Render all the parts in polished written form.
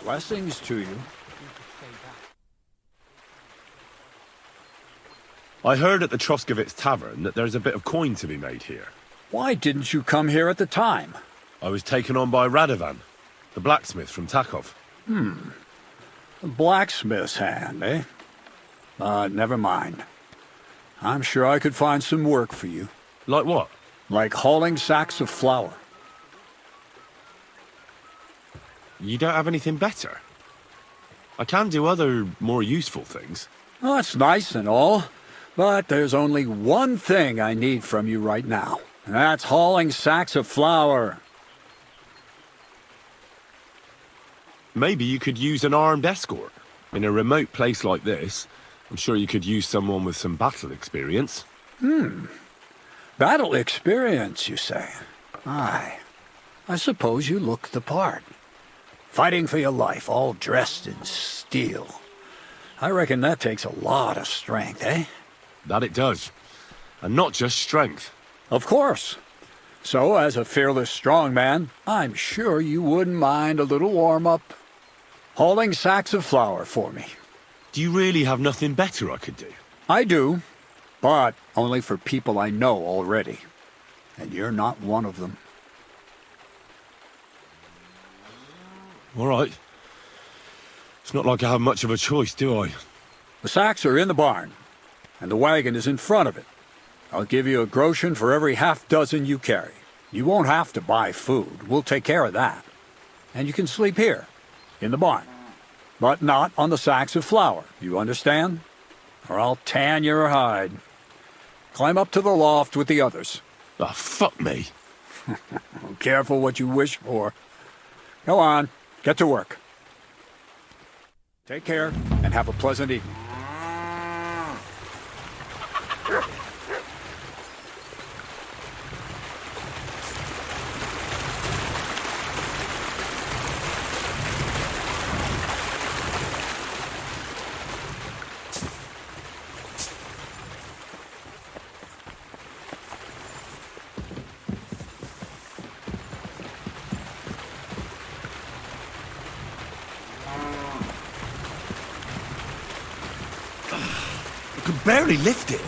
Blessings to you. I heard at the Troskovitz Tavern that there's a bit of coin to be made here. Why didn't you come here at the time? I was taken on by Radovan, the blacksmith from Takov. A blacksmith's hand, eh? But never mind. I'm sure I could find some work for you. Like what? Like hauling sacks of flour. You don't have anything better? I can do other, more useful things. Well, that's nice and all, but there's only one thing I need from you right now, and that's hauling sacks of flour. Maybe you could use an armed escort. In a remote place like this, I'm sure you could use someone with some battle experience. Battle experience, you say? Aye. I suppose you look the part. Fighting for your life, all dressed in steel. I reckon that takes a lot of strength, eh? That it does. And not just strength. Of course. So, as a fearless strong man, I'm sure you wouldn't mind a little warm-up. Hauling sacks of flour for me. Do you really have nothing better I could do? I do, but only for people I know already. And you're not one of them. All right. It's not like I have much of a choice, do I? The sacks are in the barn, and the wagon is in front of it. I'll give you a groschen for every half-dozen you carry. You won't have to buy food. We'll take care of that. And you can sleep here, in the barn. But not on the sacks of flour, you understand? Or I'll tan your hide. Climb up to the loft with the others. Oh, fuck me. Careful what you wish for. Go on, get to work. Take care, and have a pleasant evening. I can barely lift it.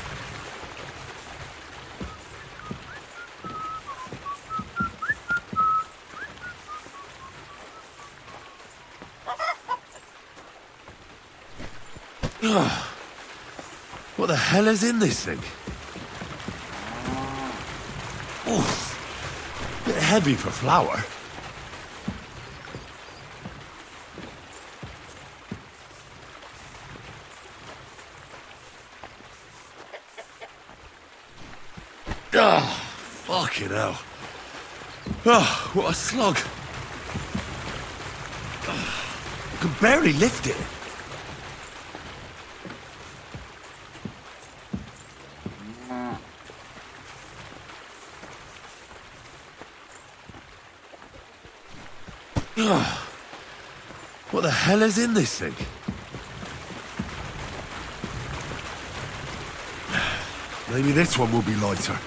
What the hell is in this thing? Oh, bit heavy for flour. Ah, fucking hell. Oh, what a slug. I can barely lift it. What the hell is in this thing? Maybe this one will be lighter.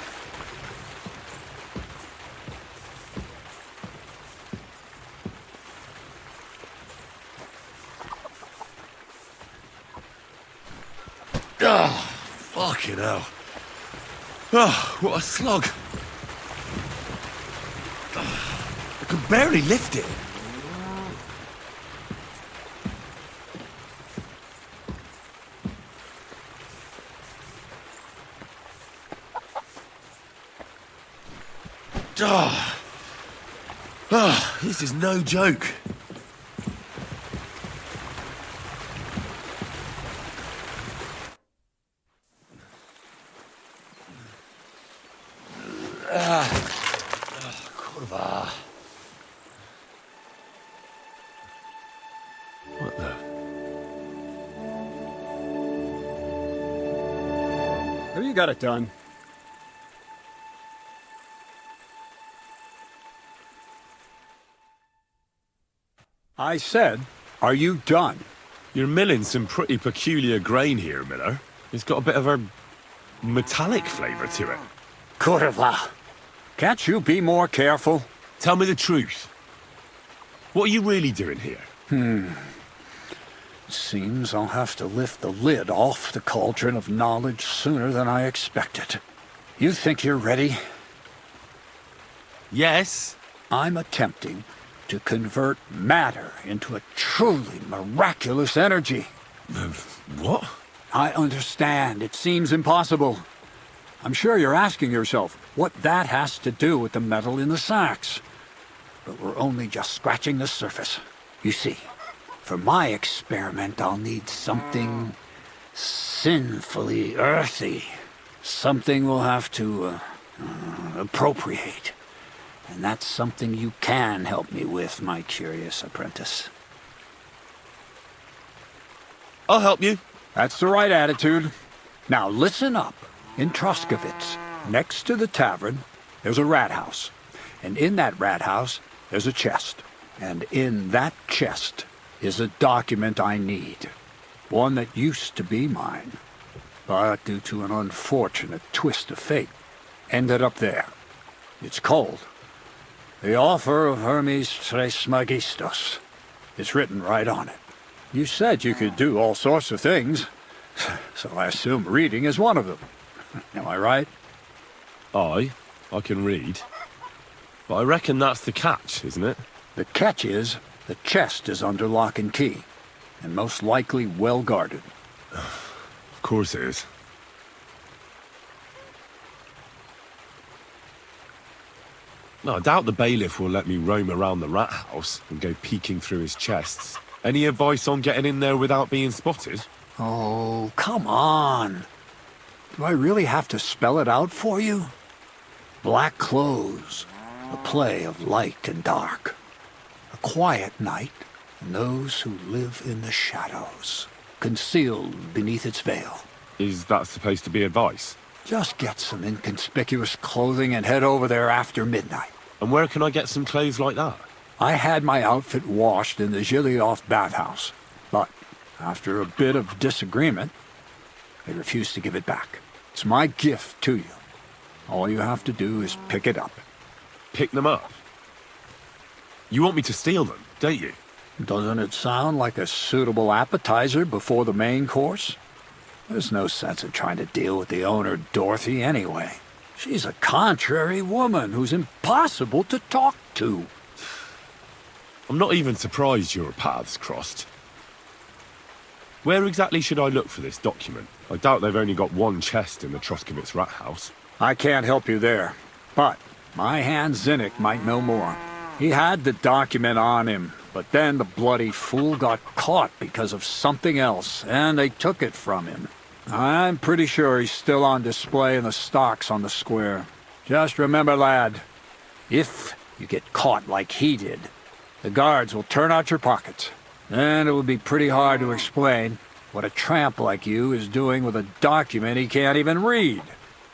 Ah, fucking hell. Oh, what a slug. I can barely lift it. This is no joke. Kurwa. What the? Have you got it done? I said, are you done? You're milling some pretty peculiar grain here, Miller. It's got a bit of a metallic flavour to it. Kurwa. Can't you be more careful? Tell me the truth. What are you really doing here? Seems I'll have to lift the lid off the cauldron of knowledge sooner than I expected. You think you're ready? Yes. I'm attempting to convert matter into a truly miraculous energy. What? I understand. It seems impossible. I'm sure you're asking yourself what that has to do with the metal in the sacks. But we're only just scratching the surface. You see, for my experiment, I'll need something sinfully earthy. Something we'll have to appropriate. And that's something you can help me with, my curious apprentice. I'll help you. That's the right attitude. Now listen up. In Troskovitz, next to the tavern, there's a rat house. And in that rat house, there's a chest. And in that chest is a document I need. One that used to be mine. But due to an unfortunate twist of fate, ended up there. It's called The Offer of Hermes Trismegistos. It's written right on it. You said you could do all sorts of things, so I assume reading is one of them. Am I right? I can read. But I reckon that's the catch, isn't it? The catch is, the chest is under lock and key, and most likely well guarded. Of course it is. No, I doubt the bailiff will let me roam around the rat house and go peeking through his chests. Any advice on getting in there without being spotted? Oh, come on. Do I really have to spell it out for you? Black clothes, a play of light and dark. A quiet night, and those who live in the shadows, concealed beneath its veil. Is that supposed to be advice? Just get some inconspicuous clothing and head over there after midnight. And where can I get some clothes like that? I had my outfit washed in the Gilioff bathhouse, but after a bit of disagreement, they refused to give it back. It's my gift to you. All you have to do is pick it up. Pick them up? You want me to steal them, don't you? Doesn't it sound like a suitable appetizer before the main course? There's no sense in trying to deal with the owner, Dorothy, anyway. She's a contrary woman who's impossible to talk to. I'm not even surprised your paths crossed. Where exactly should I look for this document? I doubt they've only got one chest in the Troskovitz rat house. I can't help you there, but my hand Zinnik might know more. He had the document on him, but then the bloody fool got caught because of something else, and they took it from him. I'm pretty sure he's still on display in the stocks on the square. Just remember, lad, if you get caught like he did, the guards will turn out your pockets. Then it will be pretty hard to explain what a tramp like you is doing with a document he can't even read.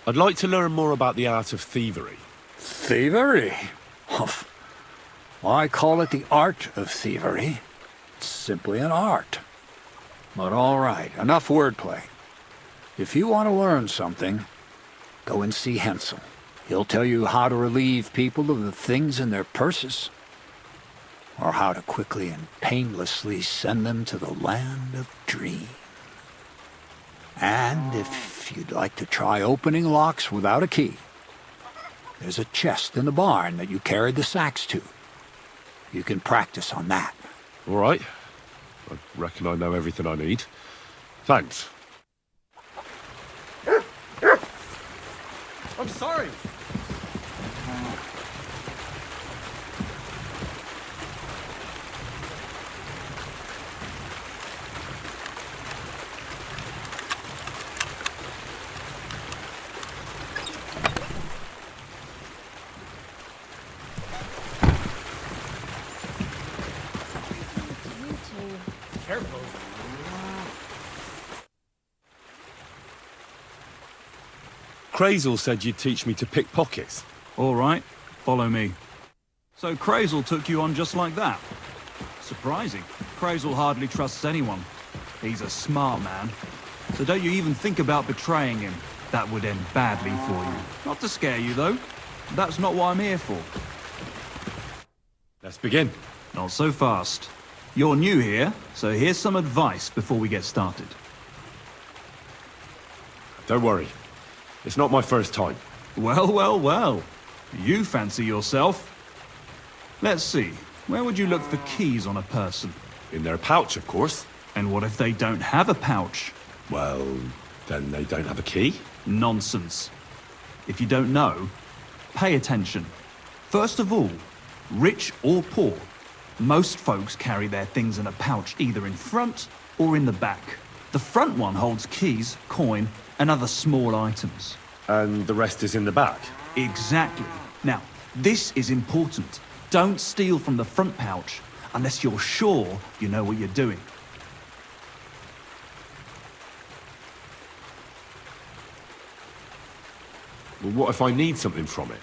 I'd like to learn more about the art of thievery. Thievery? Why call it the art of thievery? It's simply an art. But all right, enough wordplay. If you want to learn something, go and see Hensel. He'll tell you how to relieve people of the things in their purses, or how to quickly and painlessly send them to the land of dream. And if you'd like to try opening locks without a key, there's a chest in the barn that you carried the sacks to. You can practice on that. All right. I reckon I know everything I need. Thanks. I'm sorry. Careful. Crazel said you'd teach me to pick pockets. All right, follow me. So Crazel took you on just like that? Surprising. Crazel hardly trusts anyone. He's a smart man. So don't you even think about betraying him. That would end badly for you. Not to scare you, though. That's not what I'm here for. Let's begin. Not so fast. You're new here, so here's some advice before we get started. Don't worry. It's not my first time. Well, well, well. You fancy yourself. Let's see. Where would you look for keys on a person? In their pouch, of course. And what if they don't have a pouch? Well, then they don't have a key. Nonsense. If you don't know, pay attention. First of all, rich or poor, most folks carry their things in a pouch either in front or in the back. The front one holds keys, coin, and other small items. And the rest is in the back. Exactly. Now, this is important. Don't steal from the front pouch unless you're sure you know what you're doing. Well, what if I need something from it?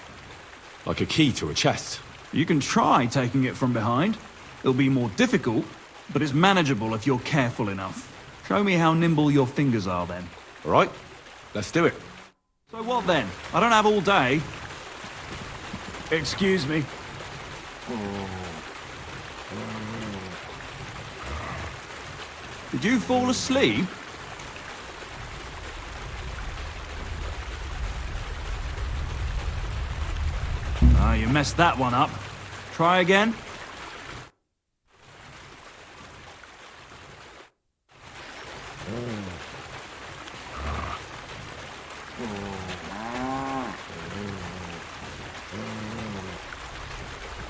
Like a key to a chest? You can try taking it from behind. It'll be more difficult, but it's manageable if you're careful enough. Show me how nimble your fingers are then. All right, let's do it. So what then? I don't have all day. Excuse me. Did you fall asleep? Ah, you messed that one up. Try again.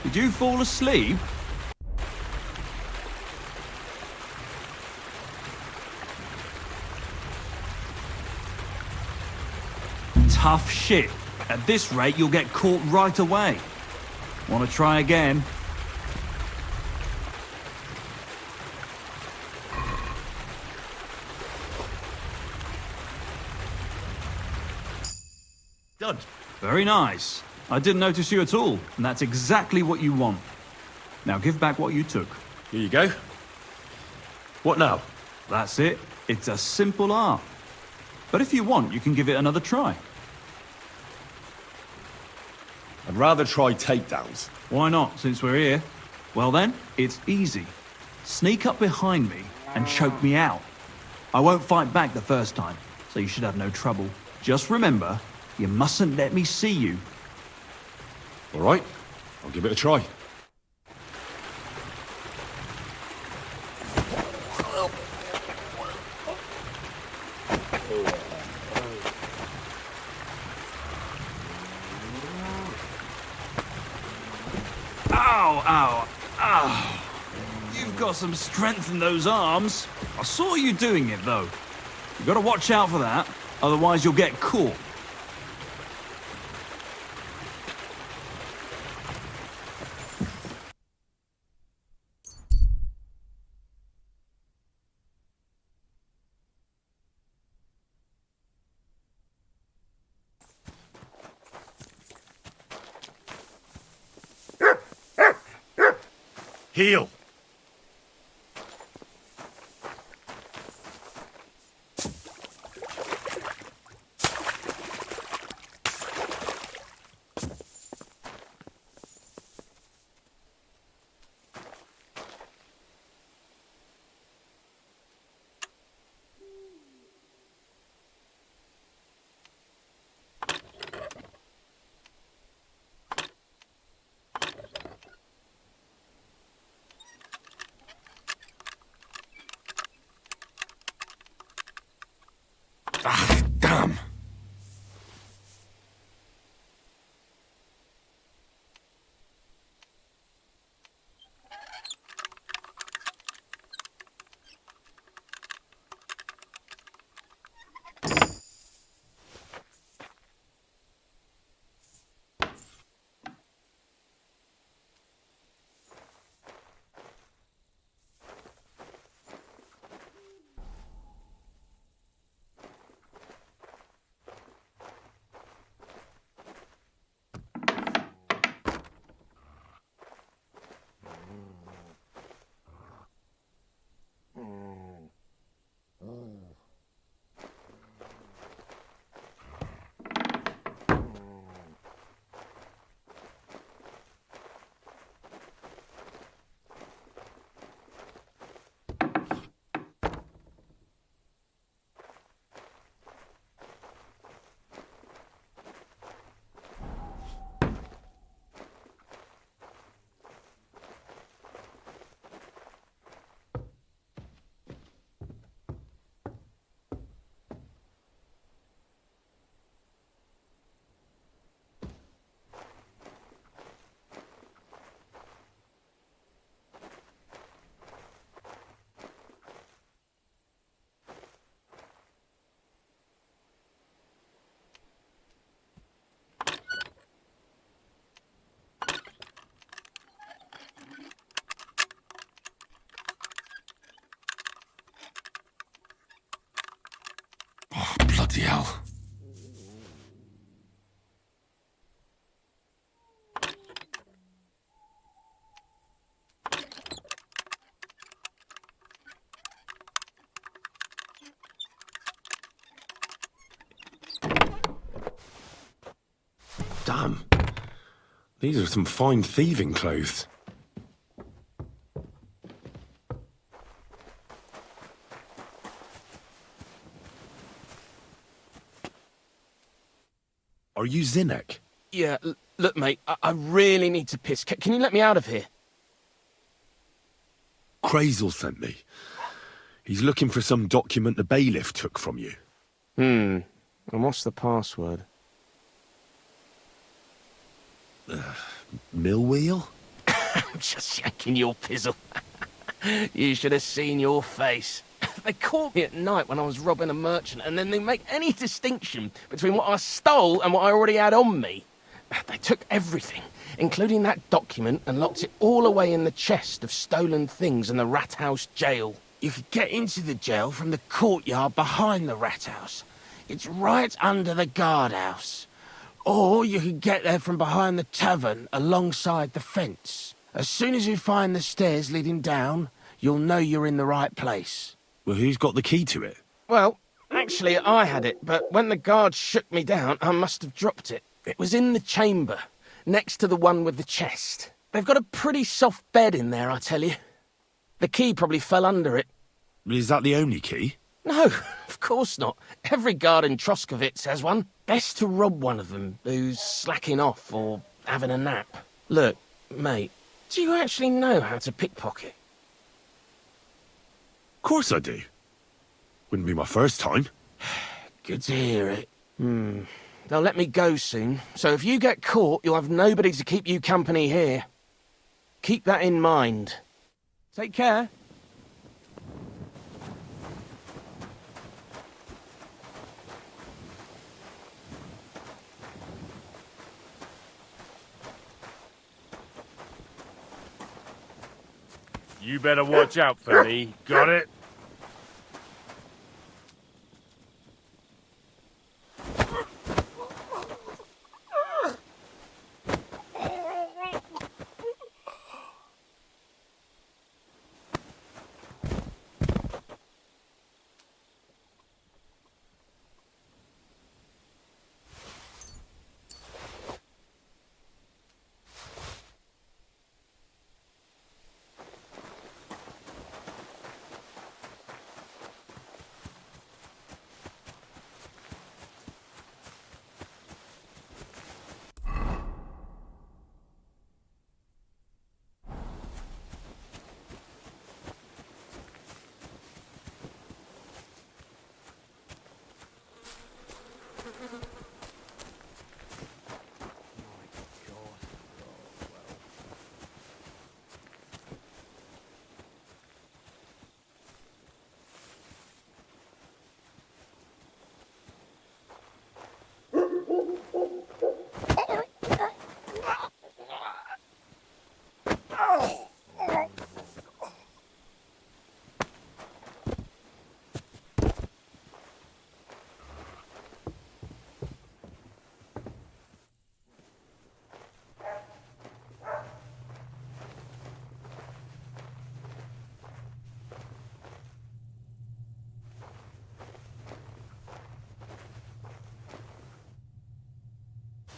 Did you fall asleep? Tough shit. At this rate, you'll get caught right away. Want to try again? Done. Very nice. I didn't notice you at all, and that's exactly what you want. Now give back what you took. Here you go. What now? That's it. It's a simple art. But if you want, you can give it another try. I'd rather try takedowns. Why not, since we're here? Well then, it's easy. Sneak up behind me and choke me out. I won't fight back the first time, so you should have no trouble. Just remember, you mustn't let me see you. All right, I'll give it a try. Ow, ow, ow. You've got some strength in those arms. I saw you doing it, though. You've got to watch out for that, otherwise you'll get caught. Heal! Ah, damn! Bloody hell. Damn. These are some fine thieving clothes. Are you Zinnek? Yeah, look, mate, I really need to piss. Can you let me out of here? Crazel sent me. He's looking for some document the bailiff took from you. And what's the password? Mill wheel? I'm just yanking your pizzle. You should have seen your face. They caught me at night when I was robbing a merchant, and then they make any distinction between what I stole and what I already had on me. They took everything, including that document, and locked it all away in the chest of stolen things in the Rat House jail. You could get into the jail from the courtyard behind the Rat House. It's right under the guardhouse. Or you could get there from behind the tavern alongside the fence. As soon as you find the stairs leading down, you'll know you're in the right place. Well, who's got the key to it? Well, actually, I had it, but when the guards shook me down, I must have dropped it. It was in the chamber, next to the one with the chest. They've got a pretty soft bed in there, I tell you. The key probably fell under it. Is that the only key? No, of course not. Every guard in Troskovitz has one. Best to rob one of them who's slacking off or having a nap. Look, mate, do you actually know how to pickpocket? Of course I do. Wouldn't be my first time. Good to hear it. They'll let me go soon, so if you get caught, you'll have nobody to keep you company here. Keep that in mind. Take care. You better watch out for me. Got it?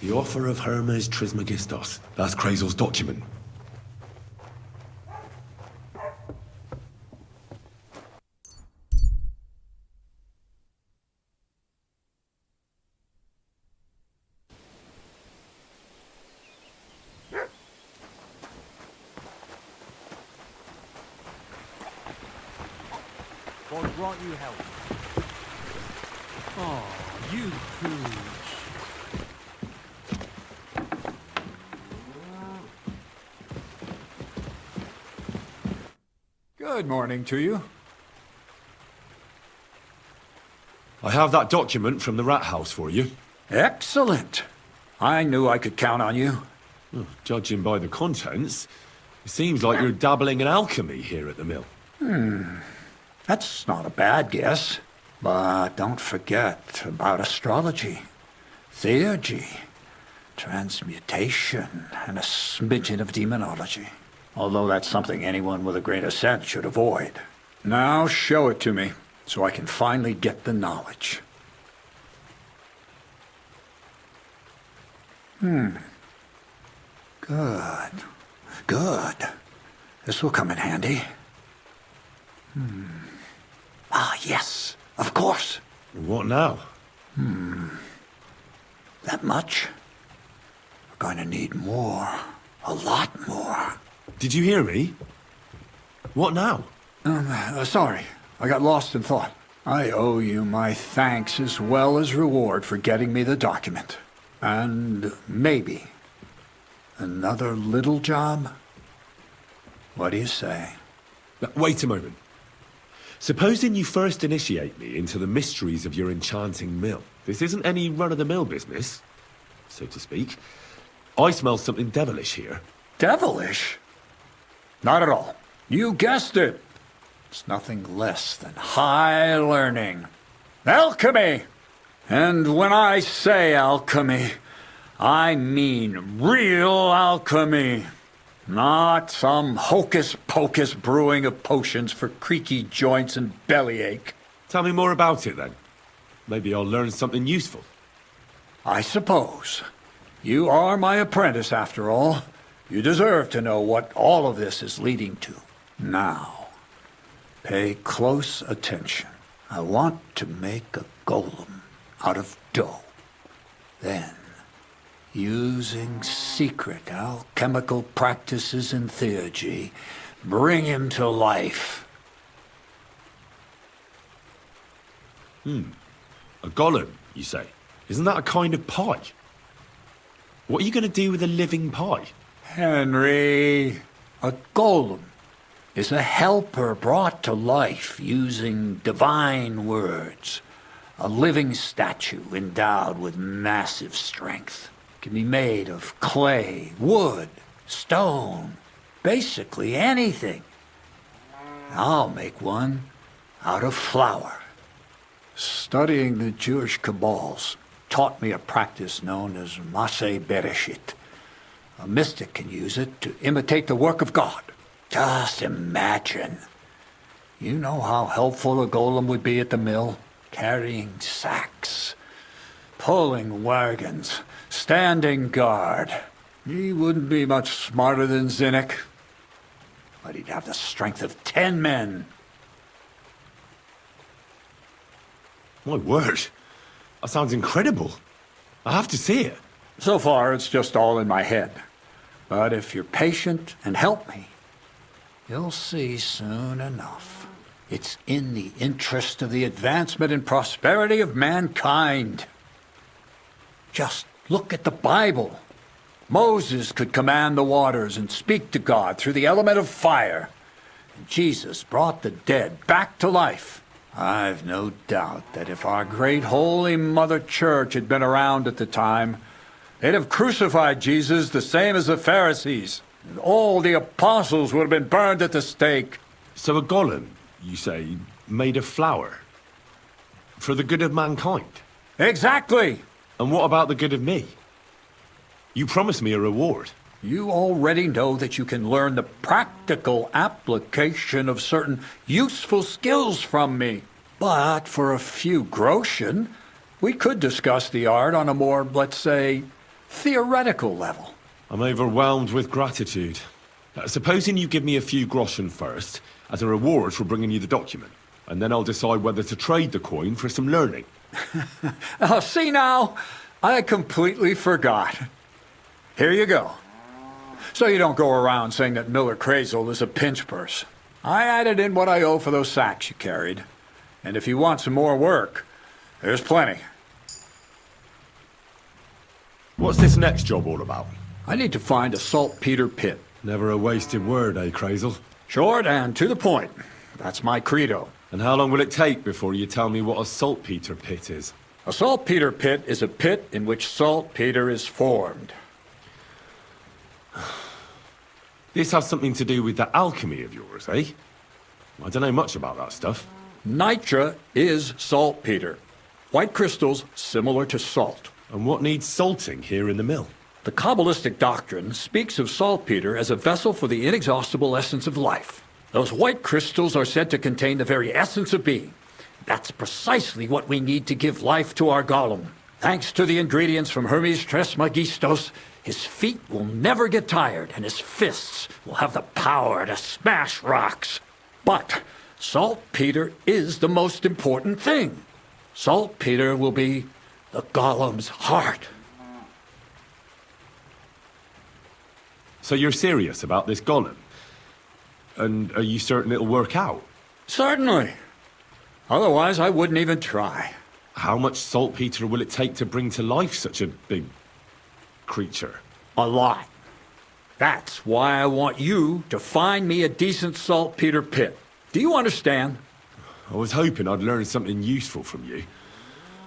The offer of Hermes Trismegistos. That's Crazel's document. God grant you help. Oh, you pooch. Good morning to you. I have that document from the Rat House for you. Excellent. I knew I could count on you. Well, judging by the contents, it seems like you're dabbling in alchemy here at the mill. That's not a bad guess. But don't forget about astrology, theurgy, transmutation, and a smidgen of demonology. Although that's something anyone with a grain of sense should avoid. Now show it to me, so I can finally get the knowledge. Good. Good. This will come in handy. Ah, yes, of course. What now? That much? We're going to need more. A lot more. Did you hear me? What now? Sorry, I got lost in thought. I owe you my thanks as well as reward for getting me the document. And maybe another little job? What do you say? Wait a moment. Supposing you first initiate me into the mysteries of your enchanting mill. This isn't any run-of-the-mill business, so to speak. I smell something devilish here. Devilish? Not at all. You guessed it. It's nothing less than high learning. Alchemy! And when I say alchemy, I mean real alchemy. Not some hocus-pocus brewing of potions for creaky joints and bellyache. Tell me more about it, then. Maybe I'll learn something useful. I suppose. You are my apprentice, after all. You deserve to know what all of this is leading to. Now, pay close attention. I want to make a golem out of dough. Then, using secret alchemical practices and theurgy, bring him to life. A golem, you say? Isn't that a kind of pie? What are you going to do with a living pie? Henry, a golem is a helper brought to life using divine words. A living statue endowed with massive strength. Can be made of clay, wood, stone, basically anything. I'll make one out of flour. Studying the Jewish Kabbals taught me a practice known as Maseh Bereshit. A mystic can use it to imitate the work of God. Just imagine. You know how helpful a golem would be at the mill? Carrying sacks, pulling wagons, standing guard. He wouldn't be much smarter than Zinnik, but he'd have the strength of 10 men. My word. That sounds incredible. I have to see it. So far, it's just all in my head. But if you're patient and help me, you'll see soon enough. It's in the interest of the advancement and prosperity of mankind. Just look at the Bible. Moses could command the waters and speak to God through the element of fire. And Jesus brought the dead back to life. I've no doubt that if our great Holy Mother Church had been around at the time, they'd have crucified Jesus the same as the Pharisees. And all the apostles would have been burned at the stake. So a golem, you say, made of flour? For the good of mankind? Exactly. And what about the good of me? You promised me a reward. You already know that you can learn the practical application of certain useful skills from me. But for a few groschen, we could discuss the art on a more, let's say, theoretical level. I'm overwhelmed with gratitude. Supposing you give me a few groschen first, as a reward for bringing you the document, and then I'll decide whether to trade the coin for some learning. Oh, see now, I completely forgot. Here you go. So you don't go around saying that Miller Crazel is a pinch purse. I added in what I owe for those sacks you carried. And if you want some more work, there's plenty. What's this next job all about? I need to find a saltpeter pit. Never a wasted word, eh, Crazel? Short and to the point. That's my credo. And how long will it take before you tell me what a saltpeter pit is? A saltpeter pit is a pit in which saltpeter is formed. This has something to do with that alchemy of yours, eh? I don't know much about that stuff. Nitra is saltpeter. White crystals similar to salt. And what needs salting here in the mill? The Kabbalistic doctrine speaks of saltpeter as a vessel for the inexhaustible essence of life. Those white crystals are said to contain the very essence of being. That's precisely what we need to give life to our golem. Thanks to the ingredients from Hermes Trismegistos, his feet will never get tired and his fists will have the power to smash rocks. But saltpeter is the most important thing. Saltpeter will be the golem's heart. So you're serious about this golem? And are you certain it'll work out? Certainly. Otherwise, I wouldn't even try. How much saltpeter will it take to bring to life such a big creature? A lot. That's why I want you to find me a decent saltpeter pit. Do you understand? I was hoping I'd learn something useful from you.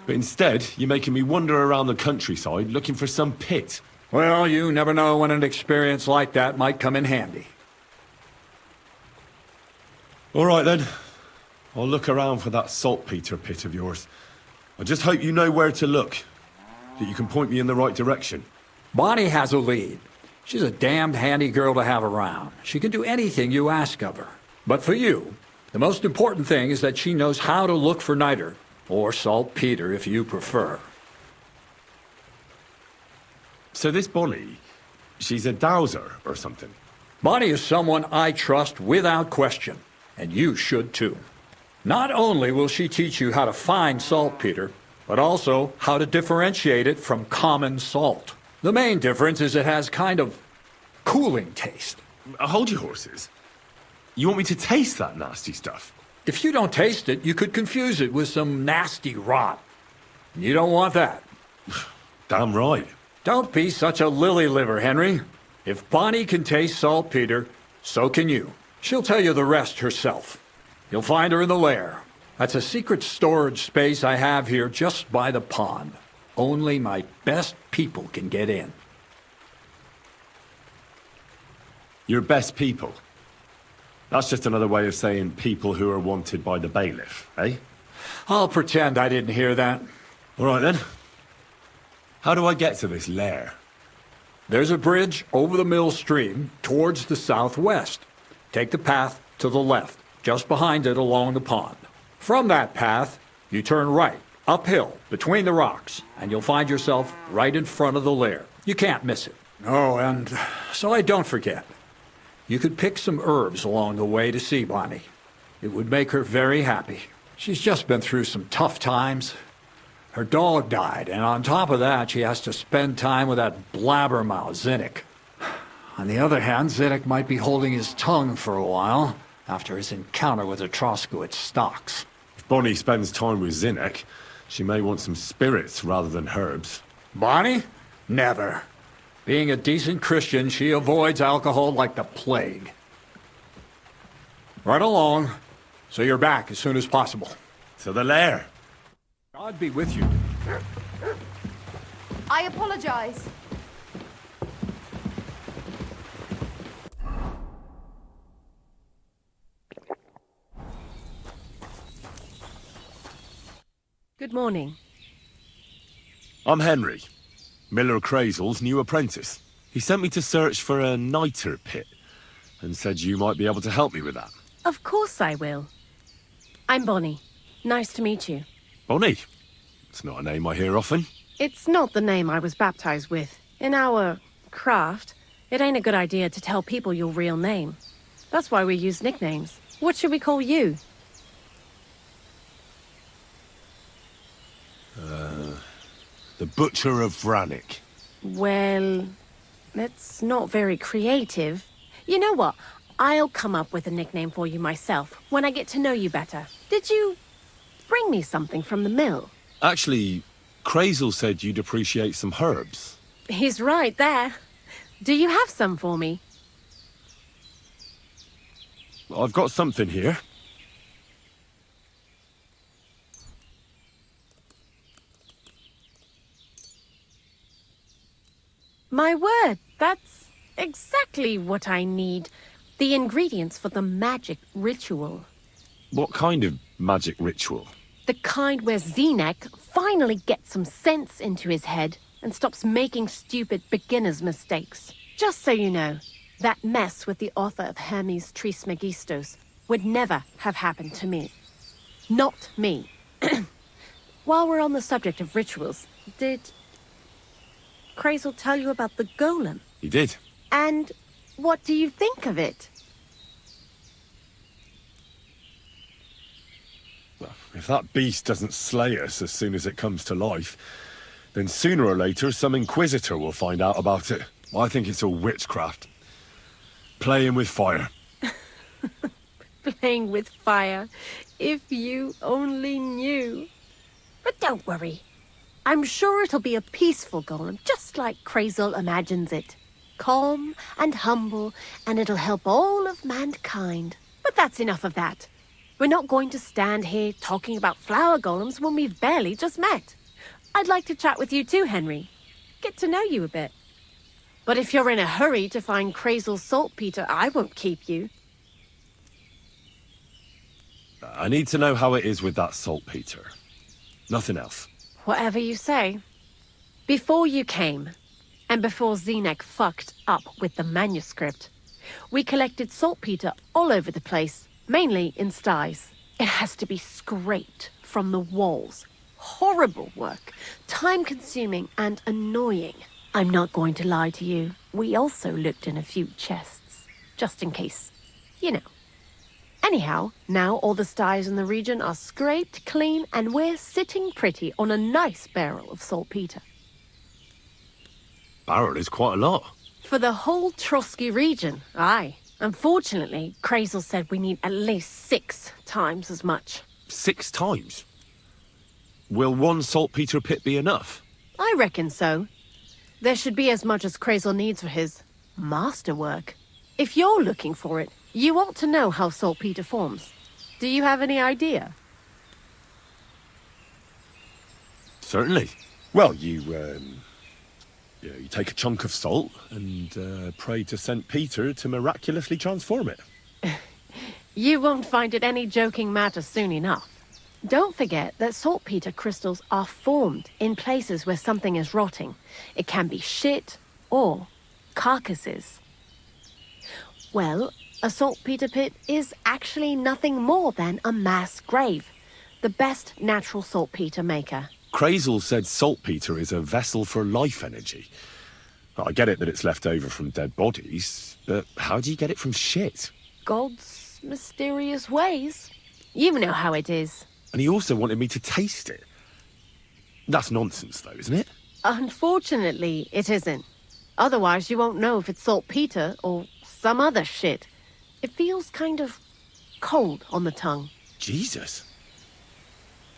But instead, you're making me wander around the countryside looking for some pit. Well, you never know when an experience like that might come in handy. All right, then. I'll look around for that saltpeter pit of yours. I just hope you know where to look, that you can point me in the right direction. Bonnie has a lead. She's a damned handy girl to have around. She can do anything you ask of her. But for you, the most important thing is that she knows how to look for niter, or saltpeter if you prefer. So this Bonnie, she's a dowser or something? Bonnie is someone I trust without question, and you should too. Not only will she teach you how to find saltpeter, but also how to differentiate it from common salt. The main difference is it has kind of cooling taste. Hold your horses. You want me to taste that nasty stuff? If you don't taste it, you could confuse it with some nasty rot. And you don't want that. Damn right. Don't be such a lily liver, Henry. If Bonnie can taste saltpeter, so can you. She'll tell you the rest herself. You'll find her in the lair. That's a secret storage space I have here just by the pond. Only my best people can get in. Your best people? That's just another way of saying people who are wanted by the bailiff, eh? I'll pretend I didn't hear that. All right, then. How do I get to this lair? There's a bridge over the mill stream towards the southwest. Take the path to the left, just behind it along the pond. From that path, you turn right, uphill, between the rocks, and you'll find yourself right in front of the lair. You can't miss it. Oh, and so I don't forget. You could pick some herbs along the way to see Bonnie. It would make her very happy. She's just been through some tough times. Her dog died, and on top of that, she has to spend time with that blabbermouth, Zinnik. On the other hand, Zinnik might be holding his tongue for a while after his encounter with the Troskowitz stocks. If Bonnie spends time with Zinnik, she may want some spirits rather than herbs. Bonnie? Never. Being a decent Christian, she avoids alcohol like the plague. Right along, so you're back as soon as possible. To the lair. God be with you. I apologize. Good morning. I'm Henry, Miller Crazel's new apprentice. He sent me to search for a niter pit and said you might be able to help me with that. Of course I will. I'm Bonnie. Nice to meet you. Bonnie? It's not a name I hear often. It's not the name I was baptized with. In our craft, it ain't a good idea to tell people your real name. That's why we use nicknames. What should we call you? The Butcher of Vranik. Well, that's not very creative. You know what? I'll come up with a nickname for you myself when I get to know you better. Did you bring me something from the mill? Actually, Crazel said you'd appreciate some herbs. He's right there. Do you have some for me? I've got something here. My word, that's exactly what I need. The ingredients for the magic ritual. What kind of magic ritual? The kind where Zenek finally gets some sense into his head and stops making stupid beginner's mistakes. Just so you know, that mess with the author of Hermes Trismegistos would never have happened to me. Not me. While we're on the subject of rituals, did Crazel tell you about the golem? He did. And what do you think of it? Well, if that beast doesn't slay us as soon as it comes to life, then sooner or later some inquisitor will find out about it. I think it's all witchcraft. Playing with fire. Playing with fire. If you only knew. But don't worry. I'm sure it'll be a peaceful golem, just like Crazel imagines it. Calm and humble, and it'll help all of mankind. But that's enough of that. We're not going to stand here talking about flower golems when we've barely just met. I'd like to chat with you too, Henry. Get to know you a bit. But if you're in a hurry to find Crazel's saltpeter, I won't keep you. I need to know how it is with that saltpeter. Nothing else. Whatever you say. Before you came, and before Zenek fucked up with the manuscript, we collected saltpeter all over the place, mainly in sties. It has to be scraped from the walls. Horrible work, time-consuming and annoying. I'm not going to lie to you. We also looked in a few chests, just in case. You know. Anyhow, now all the sties in the region are scraped clean and we're sitting pretty on a nice barrel of saltpeter. Barrel is quite a lot. For the whole Trotsky region, aye. Unfortunately, Crazel said we need at least 6 times as much. 6 times? Will one saltpeter pit be enough? I reckon so. There should be as much as Crazel needs for his masterwork. If you're looking for it, you ought to know how saltpeter forms. Do you have any idea? Certainly. Well, you take a chunk of salt and pray to St. Peter to miraculously transform it. You won't find it any joking matter soon enough. Don't forget that saltpeter crystals are formed in places where something is rotting. It can be shit or carcasses. Well, a saltpeter pit is actually nothing more than a mass grave. The best natural saltpeter maker. Crazel said saltpeter is a vessel for life energy. I get it that it's left over from dead bodies, but how do you get it from shit? God's mysterious ways. You know how it is. And he also wanted me to taste it. That's nonsense, though, isn't it? Unfortunately, it isn't. Otherwise, you won't know if it's saltpeter or some other shit. It feels kind of cold on the tongue. Jesus.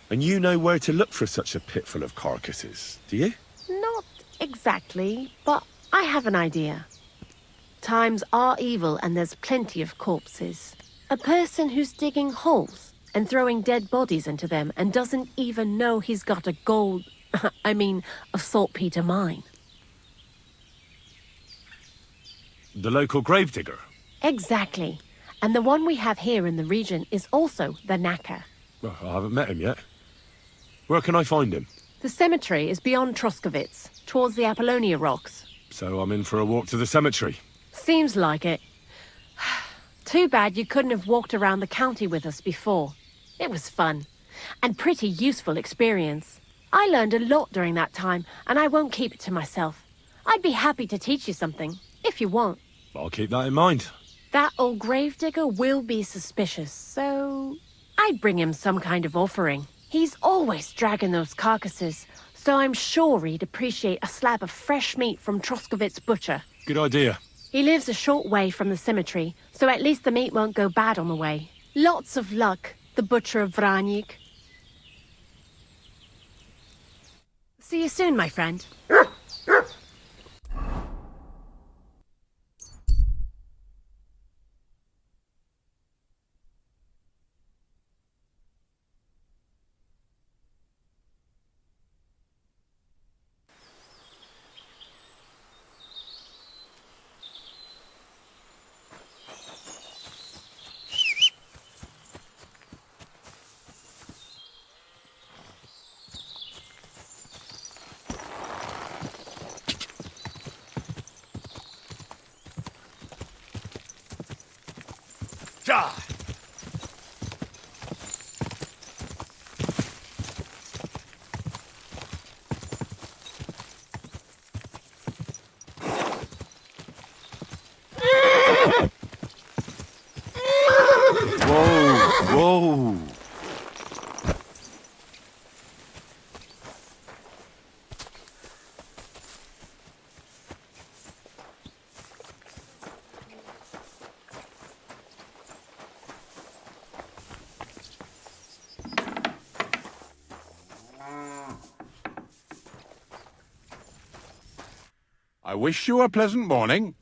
And you know where to look for such a pit full of carcasses, do you? Not exactly, but I have an idea. Times are evil and there's plenty of corpses. A person who's digging holes and throwing dead bodies into them and doesn't even know he's got a a saltpeter mine. The local gravedigger? Exactly. And the one we have here in the region is also the knacker. Well, I haven't met him yet. Where can I find him? The cemetery is beyond Troskovitz, towards the Apollonia Rocks. So I'm in for a walk to the cemetery. Seems like it. Too bad you couldn't have walked around the county with us before. It was fun, and pretty useful experience. I learned a lot during that time, and I won't keep it to myself. I'd be happy to teach you something, if you want. I'll keep that in mind. That old gravedigger will be suspicious, so I'd bring him some kind of offering. He's always dragging those carcasses, so I'm sure he'd appreciate a slab of fresh meat from Troskovitz Butcher. Good idea. He lives a short way from the cemetery, so at least the meat won't go bad on the way. Lots of luck, the Butcher of Vranyik. See you soon, my friend. Die! Whoa! I wish you a pleasant morning.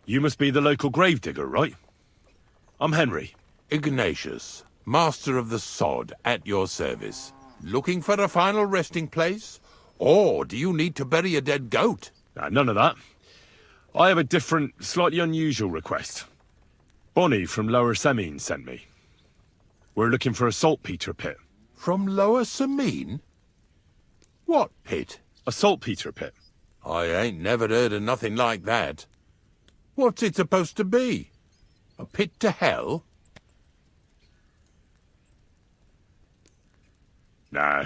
You must be the local gravedigger, right? I'm Henry. Ignatius, master of the sod, at your service. Looking for a final resting place? Or do you need to bury a dead goat? None of that. I have a different, slightly unusual request. Bonnie from Lower Semine sent me. We're looking for a saltpeter pit. From Lower Semine? What pit? A saltpeter pit. I ain't never heard of nothing like that. What's it supposed to be? A pit to hell? Nah,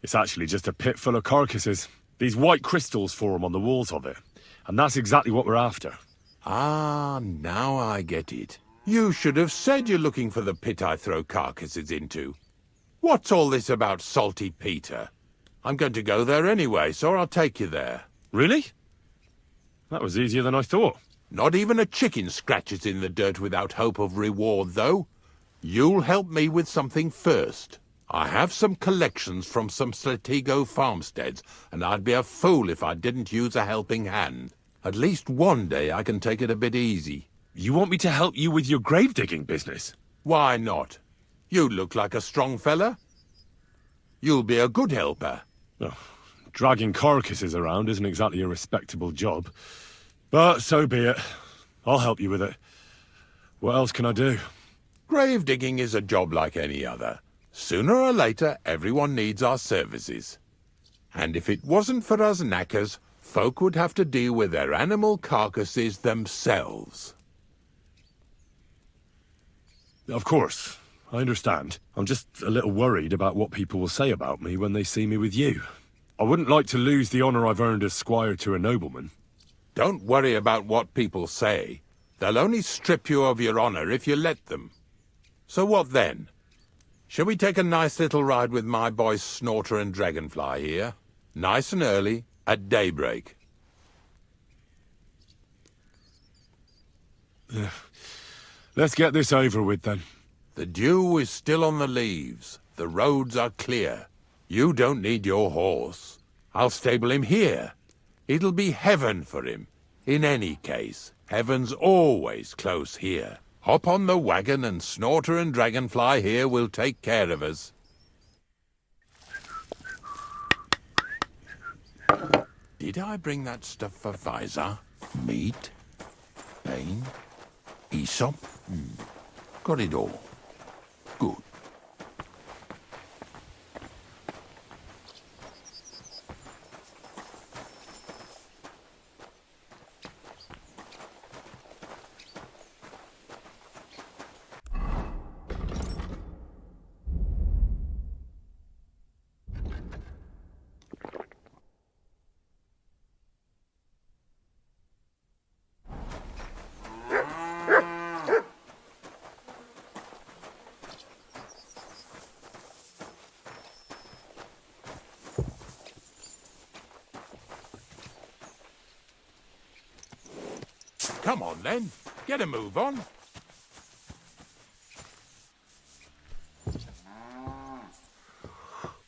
it's actually just a pit full of carcasses. These white crystals form on the walls of it. And that's exactly what we're after. Ah, now I get it. You should have said you're looking for the pit I throw carcasses into. What's all this about Salty Peter? I'm going to go there anyway, so I'll take you there. Really? That was easier than I thought. Not even a chicken scratches in the dirt without hope of reward, though. You'll help me with something first. I have some collections from some Slatigo farmsteads, and I'd be a fool if I didn't use a helping hand. At least one day I can take it a bit easy. You want me to help you with your grave-digging business? Why not? You look like a strong fella. You'll be a good helper. Oh, dragging carcasses around isn't exactly a respectable job. But so be it. I'll help you with it. What else can I do? Grave digging is a job like any other. Sooner or later, everyone needs our services. And if it wasn't for us knackers, folk would have to deal with their animal carcasses themselves. Of course. I understand. I'm just a little worried about what people will say about me when they see me with you. I wouldn't like to lose the honor I've earned as squire to a nobleman. Don't worry about what people say. They'll only strip you of your honor if you let them. So what then? Shall we take a nice little ride with my boys Snorter and Dragonfly here? Nice and early, at daybreak. Let's get this over with then. The dew is still on the leaves. The roads are clear. You don't need your horse. I'll stable him here. It'll be heaven for him. In any case, heaven's always close here. Hop on the wagon and Snorter and Dragonfly here will take care of us. Did I bring that stuff for Visor? Meat? Bane? Aesop? Got it all. Good. Come on, then. Get a move on.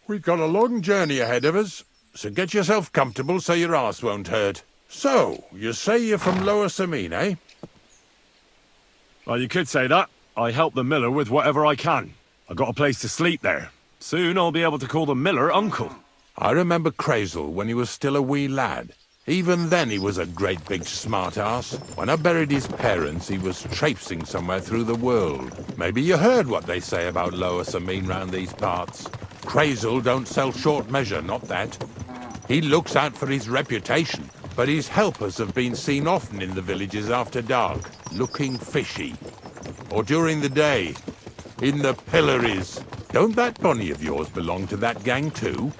We've got a long journey ahead of us, so get yourself comfortable so your arse won't hurt. So, you say you're from Lower Semine, eh? Well, you could say that. I help the miller with whatever I can. I got a place to sleep there. Soon I'll be able to call the miller uncle. I remember Crazel when he was still a wee lad. Even then he was a great big smart-ass. When I buried his parents, he was traipsing somewhere through the world. Maybe you heard what they say about Lower Semine round these parts. Crazel don't sell short measure, not that. He looks out for his reputation. but his helpers have been seen often in the villages after dark, looking fishy. Or during the day, in the pillories. Don't that bunny of yours belong to that gang too?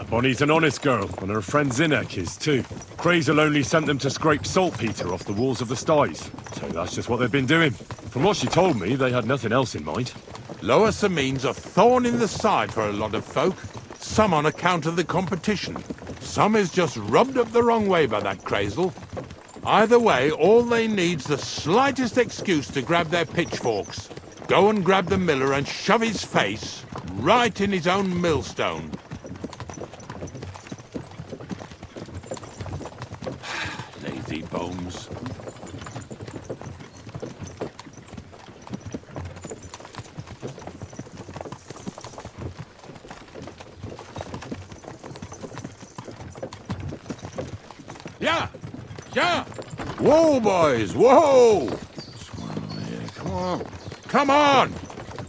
Bonnie's an honest girl, and her friend Zinnek is too. Crazel only sent them to scrape saltpeter off the walls of the sties, so that's just what they've been doing. From what she told me, they had nothing else in mind. Lower Samine's a thorn in the side for a lot of folk. Some on account of the competition. Some is just rubbed up the wrong way by that Crazel. Either way, all they need's the slightest excuse to grab their pitchforks. Go and grab the miller and shove his face right in his own millstone. Lazy bones. Yeah! Yeah! Whoa, boys! Whoa! Come on. Come on!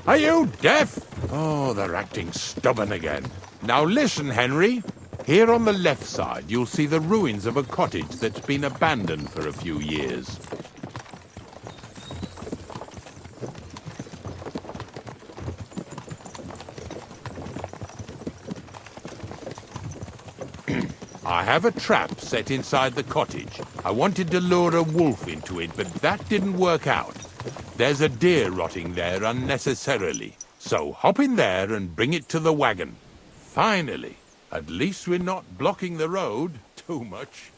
Are you deaf? Oh, they're acting stubborn again. Now listen, Henry. Here on the left side, you'll see the ruins of a cottage that's been abandoned for a few years. I have a trap set inside the cottage. I wanted to lure a wolf into it, but that didn't work out. There's a deer rotting there unnecessarily. So hop in there and bring it to the wagon. Finally. At least we're not blocking the road too much.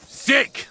Sick!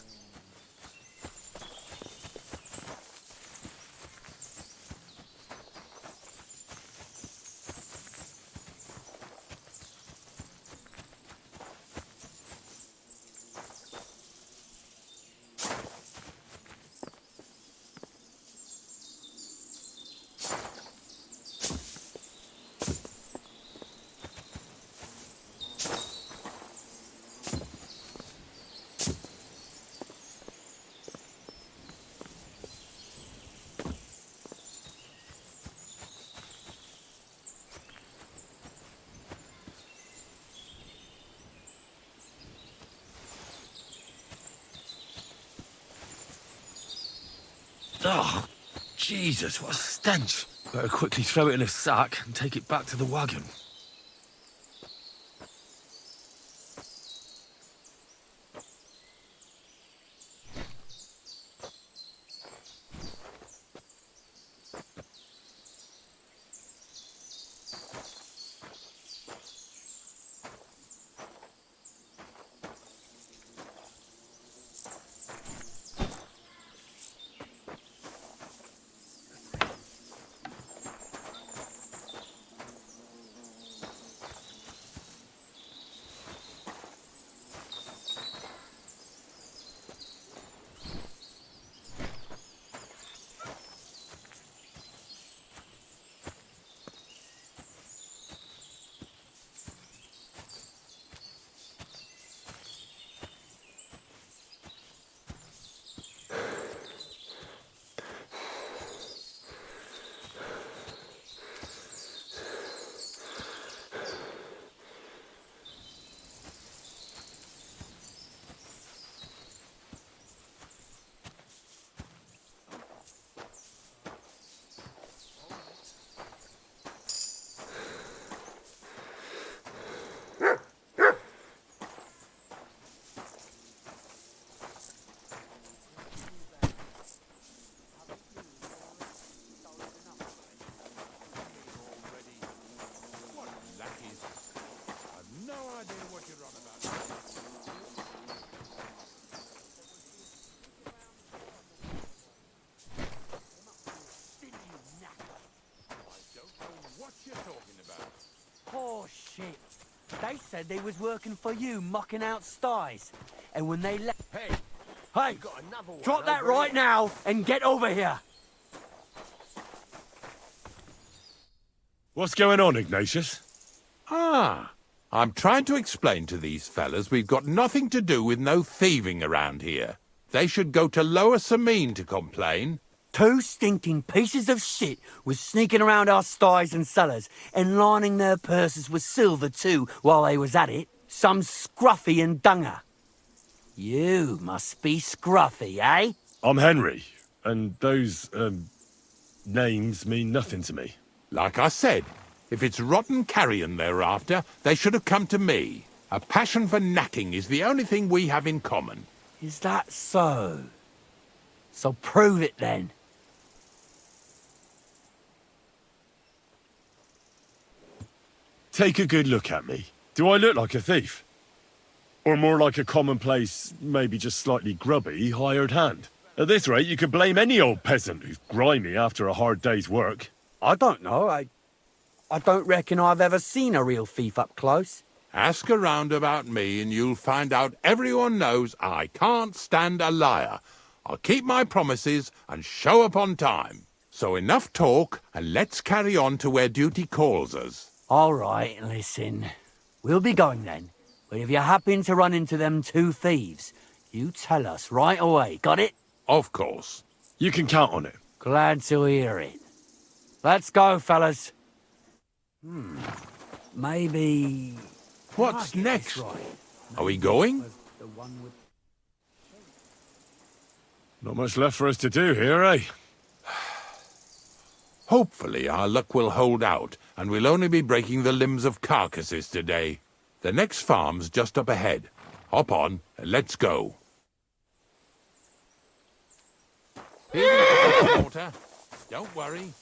Oh, Jesus, what a stench. Better quickly throw it in a sack and take it back to the wagon. They said they was working for you, mucking out sties. And when they left... Hey, Hey, got another one drop that over right here. now and get over here. What's going on, Ignatius? I'm trying to explain to these fellas we've got nothing to do with no thieving around here. They should go to Lower Samine to complain. 2 stinking pieces of shit was sneaking around our sties and cellars and lining their purses with silver too while they was at it. Some scruffy and dunger. You must be scruffy, eh? I'm Henry, and those, names mean nothing to me. Like I said, if it's rotten carrion they're after, they should have come to me. A passion for knacking is the only thing we have in common. Is that so? So prove it then. Take a good look at me. Do I look like a thief? Or more like a commonplace, maybe just slightly grubby, hired hand? At this rate, you could blame any old peasant who's grimy after a hard day's work. I don't know. I don't reckon I've ever seen a real thief up close. Ask around about me and you'll find out everyone knows I can't stand a liar. I'll keep my promises and show up on time. So enough talk and let's carry on to where duty calls us. All right, listen. We'll be going then. But if you happen to run into them 2 thieves, you tell us right away. Got it? Of course. You can count on it. Glad to hear it. Let's go, fellas. Maybe... What's I get next? this right. Are we going? The one with... Not much left for us to do here, eh? Hopefully our luck will hold out, and we'll only be breaking the limbs of carcasses today. The next farm's just up ahead. Hop on, and let's go. Here's a little water. Don't worry.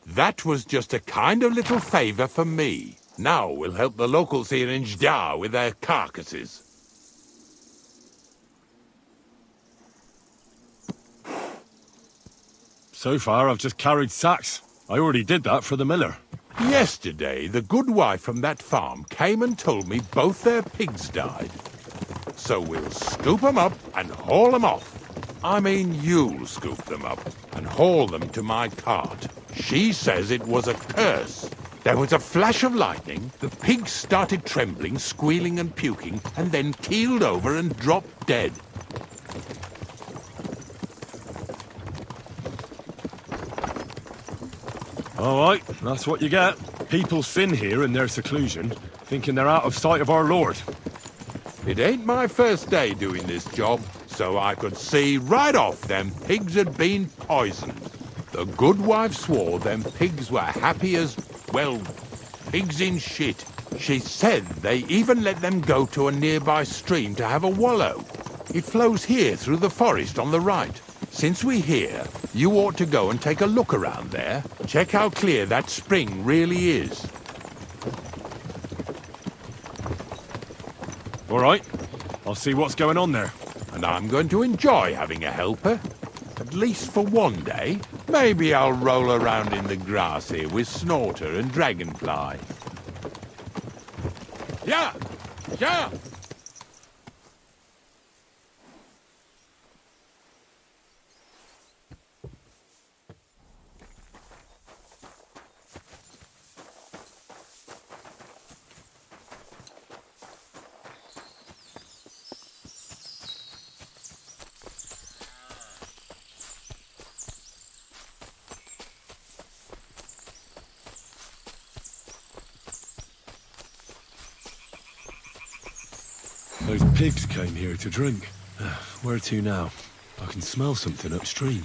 That was just a kind of little favour for me. Now we'll help the locals here in Jda with their carcasses. So far, I've just carried sacks. I already did that for the miller. Yesterday, the good wife from that farm came and told me both their pigs died. So we'll scoop them up and haul them off. I mean, you'll scoop them up and haul them to my cart. She says it was a curse. There was a flash of lightning, the pigs started trembling, squealing and puking, and then keeled over and dropped dead. All right, that's what you get. People sin here in their seclusion, thinking they're out of sight of our Lord. It ain't my first day doing this job, so I could see right off them pigs had been poisoned. The good wife swore them pigs were happy as, well, pigs in shit. She said they even let them go to a nearby stream to have a wallow. It flows here through the forest on the right. Since we're here, you ought to go and take a look around there. Check how clear that spring really is. All right, I'll see what's going on there. And I'm going to enjoy having a helper. At least for one day. Maybe I'll roll around in the grass here with Snorter and Dragonfly. Yeah! Yeah! Those pigs came here to drink. Where to now? I can smell something upstream.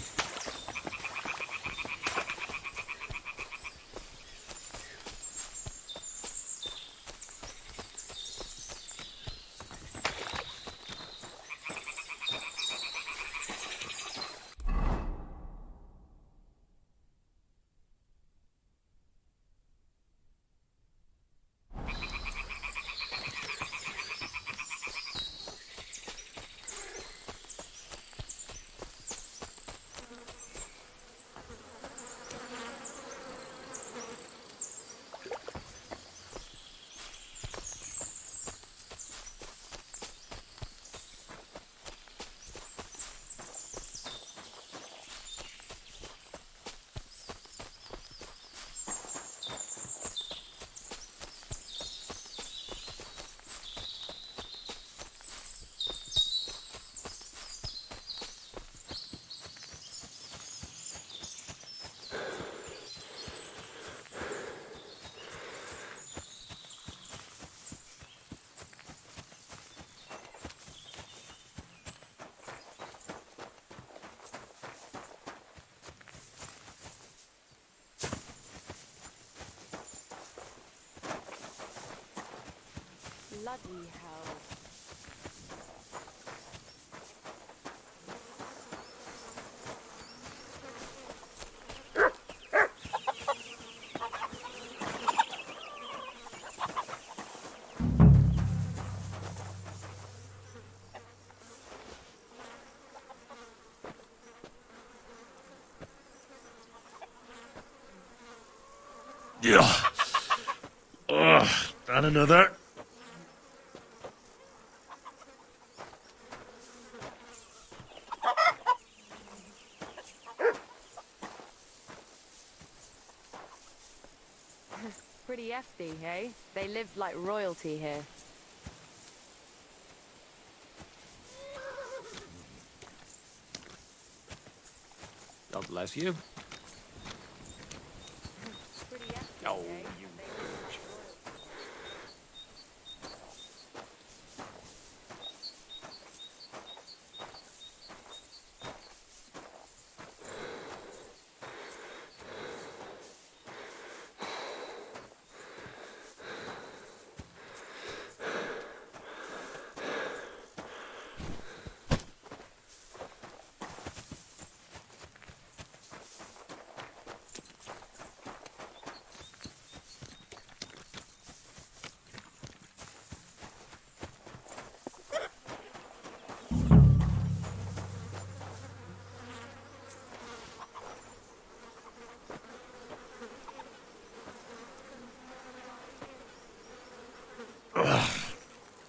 Bloody hell. Yeah. And another. Pretty hefty, hey? They lived like royalty here. God bless you. Pretty hefty, Oh, hey? you...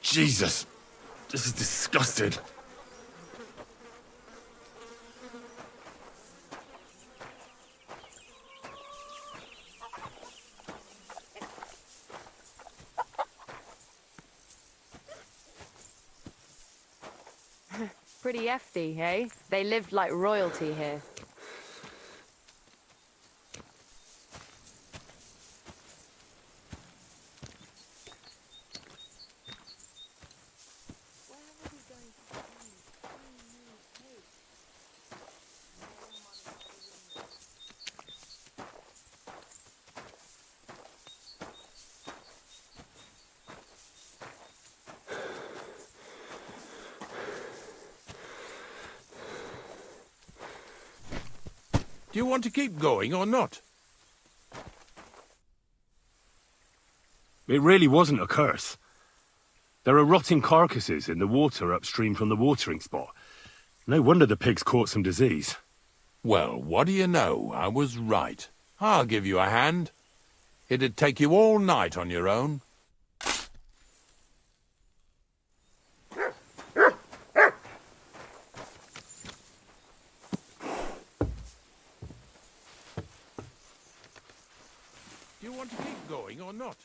Jesus. This is disgusting. Pretty hefty, hey? They lived like royalty here. Do you want to keep going or not? It really wasn't a curse. There are rotting carcasses in the water upstream from the watering spot. No wonder the pigs caught some disease. Well, what do you know? I was right. I'll give you a hand. It'd take you all night on your own. Do you want to keep going or not?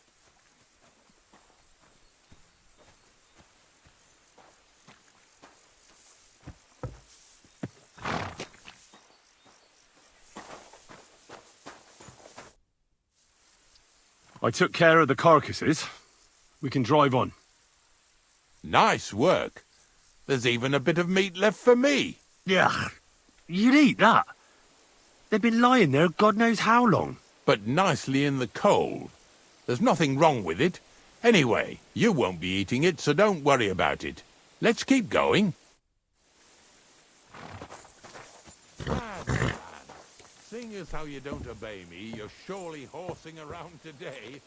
I took care of the carcasses. We can drive on. Nice work. There's even a bit of meat left for me. Yeah, you'd eat that. They've been lying there God knows how long. But nicely in the cold. There's nothing wrong with it. Anyway, you won't be eating it, so don't worry about it. Let's keep going. Seeing as how you don't obey me, you're surely horsing around today.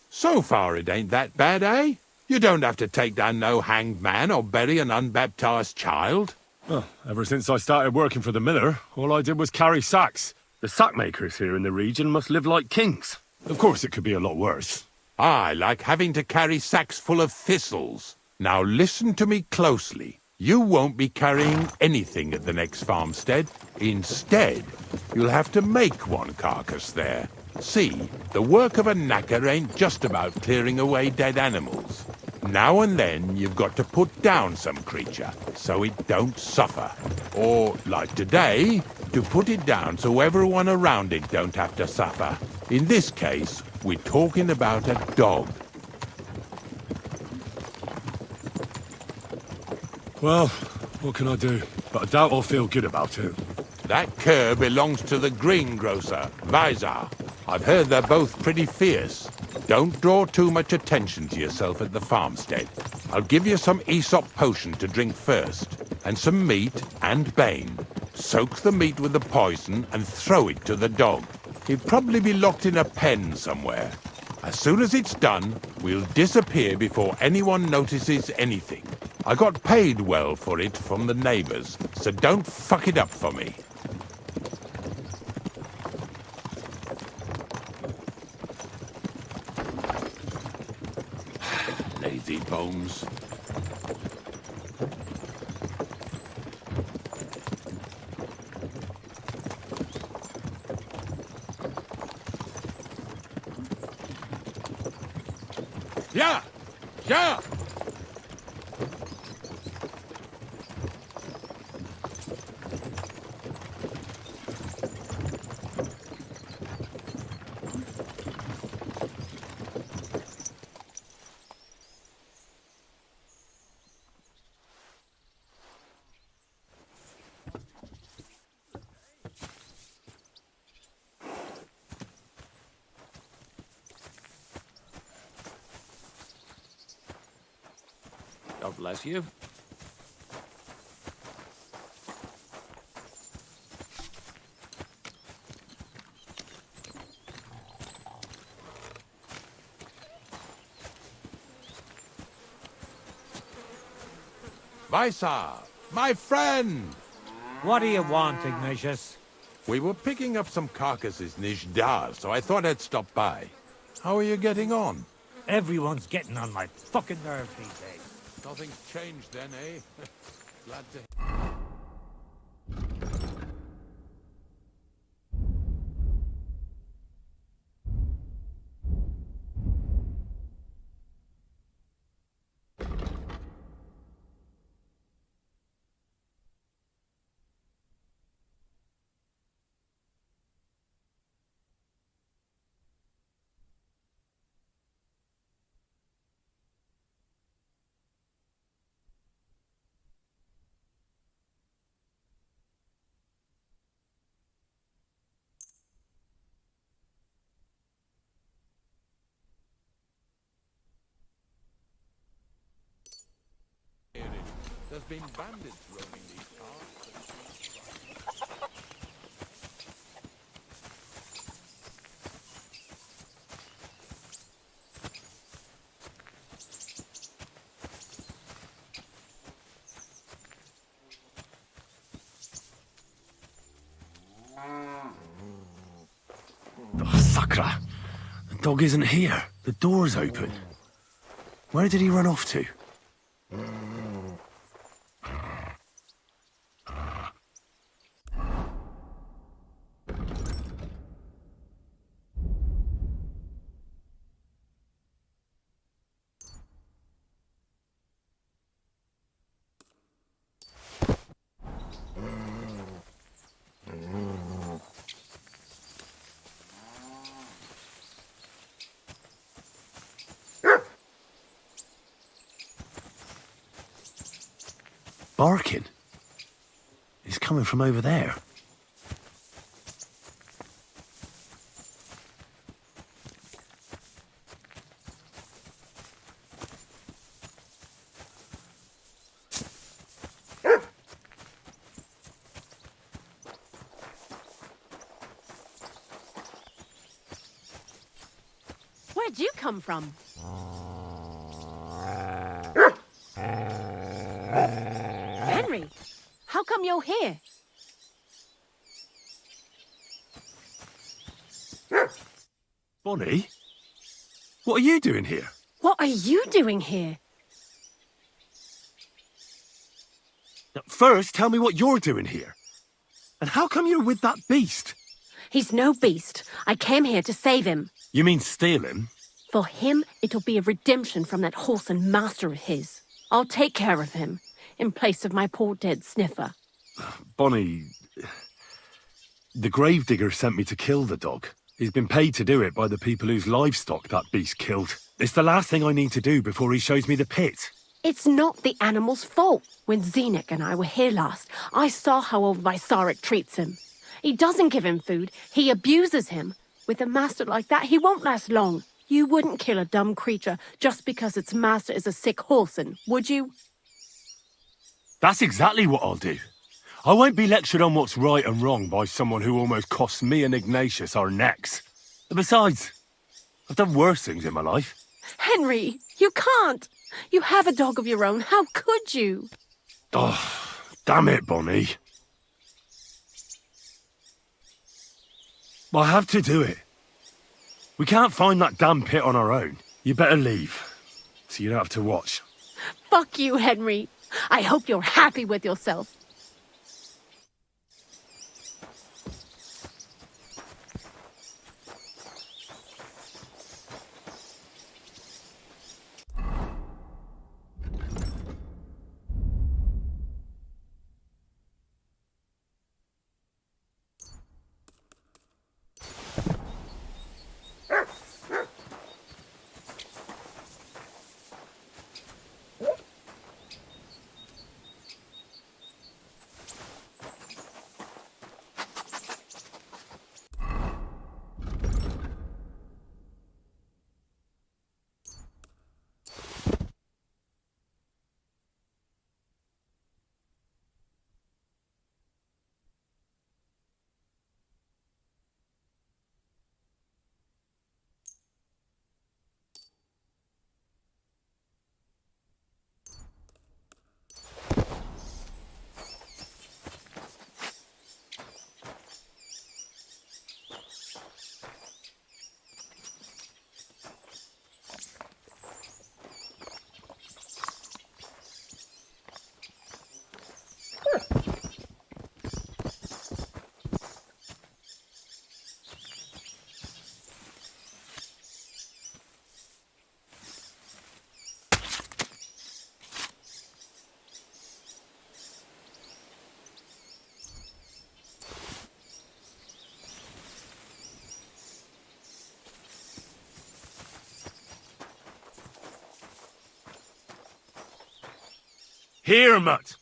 So far it ain't that bad, eh? You don't have to take down no hanged man or bury an unbaptized child. Well, ever since I started working for the miller, all I did was carry sacks. The sack makers here in the region must live like kings. Of course it could be a lot worse. I like having to carry sacks full of thistles. Now listen to me closely. You won't be carrying anything at the next farmstead. Instead, you'll have to make one carcass there. See, the work of a knacker ain't just about clearing away dead animals. Now and then you've got to put down some creature so it don't suffer. Or, like today, to put it down so everyone around it don't have to suffer. In this case, we're talking about a dog. Well, what can I do? But I doubt I'll feel good about it. That cur belongs to the greengrocer, Vizar. I've heard they're both pretty fierce. Don't draw too much attention to yourself at the farmstead. I'll give you some Aesop potion to drink first, and some meat and bane. Soak the meat with the poison and throw it to the dog. He'll probably be locked in a pen somewhere. As soon as it's done, we'll disappear before anyone notices anything. I got paid well for it from the neighbors, so don't fuck it up for me. Lazy bones. Yeah! Yeah! God bless you. Vizar, my friend! What do you want, Ignatius? We were picking up some carcasses near Jdar, so I thought I'd stop by. How are you getting on? Everyone's getting on my fucking nerves these days. Nothing's changed then, eh? Glad to... There's been bandits roaming these parts. Oh, Sakra! The dog isn't here. The door's open. Where did he run off to? Barking? He's coming from over there. Where'd you come from? Henry, how come you're here? Bonnie? What are you doing here? What are you doing here? First, tell me what you're doing here. And how come you're with that beast? He's no beast. I came here to save him. You mean steal him? For him, it'll be a redemption from that whoreson master of his. I'll take care of him, in place of my poor dead sniffer. Bonnie... The gravedigger sent me to kill the dog. He's been paid to do it by the people whose livestock that beast killed. It's the last thing I need to do before he shows me the pit. It's not the animal's fault. When Zenek and I were here last, I saw how old Vysarik treats him. He doesn't give him food, he abuses him. With a master like that, he won't last long. You wouldn't kill a dumb creature just because its master is a sick horseman, would you? That's exactly what I'll do. I won't be lectured on what's right and wrong by someone who almost cost me and Ignatius our necks. Besides, I've done worse things in my life. Henry, you can't. You have a dog of your own. How could you? Oh, damn it, Bonnie. I have to do it. We can't find that damn pit on our own. You better leave, so you don't have to watch. Fuck you, Henry. I hope you're happy with yourself. Here, Mutt.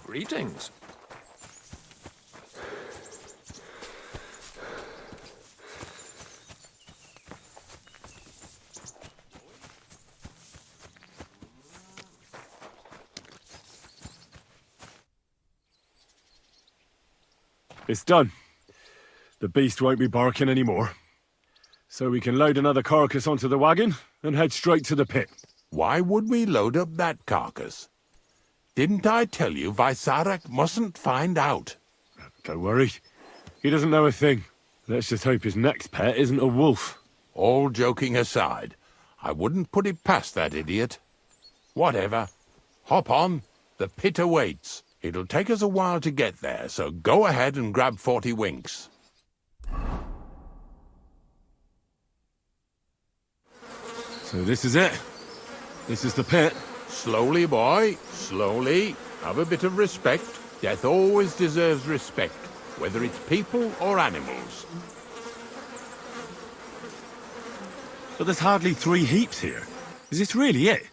Greetings. It's done. The beast won't be barking anymore. So we can load another carcass onto the wagon and head straight to the pit. Why would we load up that carcass? Didn't I tell you Vysarik mustn't find out? Don't worry. He doesn't know a thing. Let's just hope his next pet isn't a wolf. All joking aside, I wouldn't put it past that idiot. Whatever. Hop on. The pit awaits. It'll take us a while to get there, so go ahead and grab 40 winks. So this is it. This is the pit. Slowly, boy. Slowly. Have a bit of respect. Death always deserves respect, whether it's people or animals. But there's hardly 3 heaps here. Is this really it?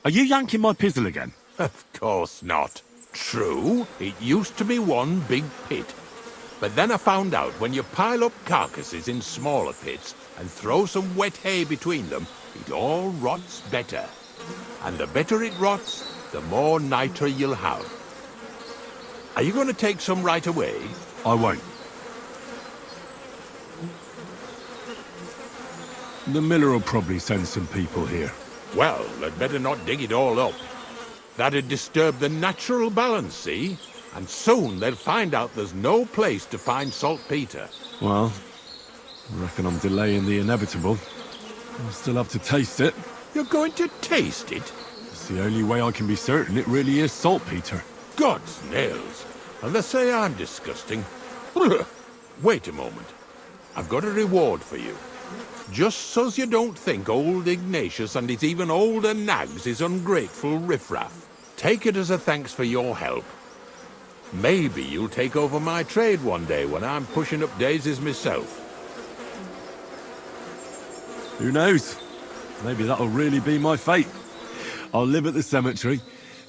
Are you yanking my pizzle again? Of course not. True, it used to be one big pit. But then I found out when you pile up carcasses in smaller pits and throw some wet hay between them, it all rots better. And the better it rots, the more niter you'll have. Are you going to take some right away? I won't. The miller will probably send some people here. Well, they'd better not dig it all up. That'd disturb the natural balance, see? And soon they'll find out there's no place to find saltpeter. Well, I reckon I'm delaying the inevitable. I'll still have to taste it. You're going to taste it? It's the only way I can be certain it really is saltpeter. God's nails. And they say I'm disgusting. Wait a moment. I've got a reward for you. Just so's you don't think old Ignatius and his even older nags is ungrateful riffraff. Take it as a thanks for your help. Maybe you'll take over my trade one day when I'm pushing up daisies myself. Who knows? Maybe that'll really be my fate. I'll live at the cemetery,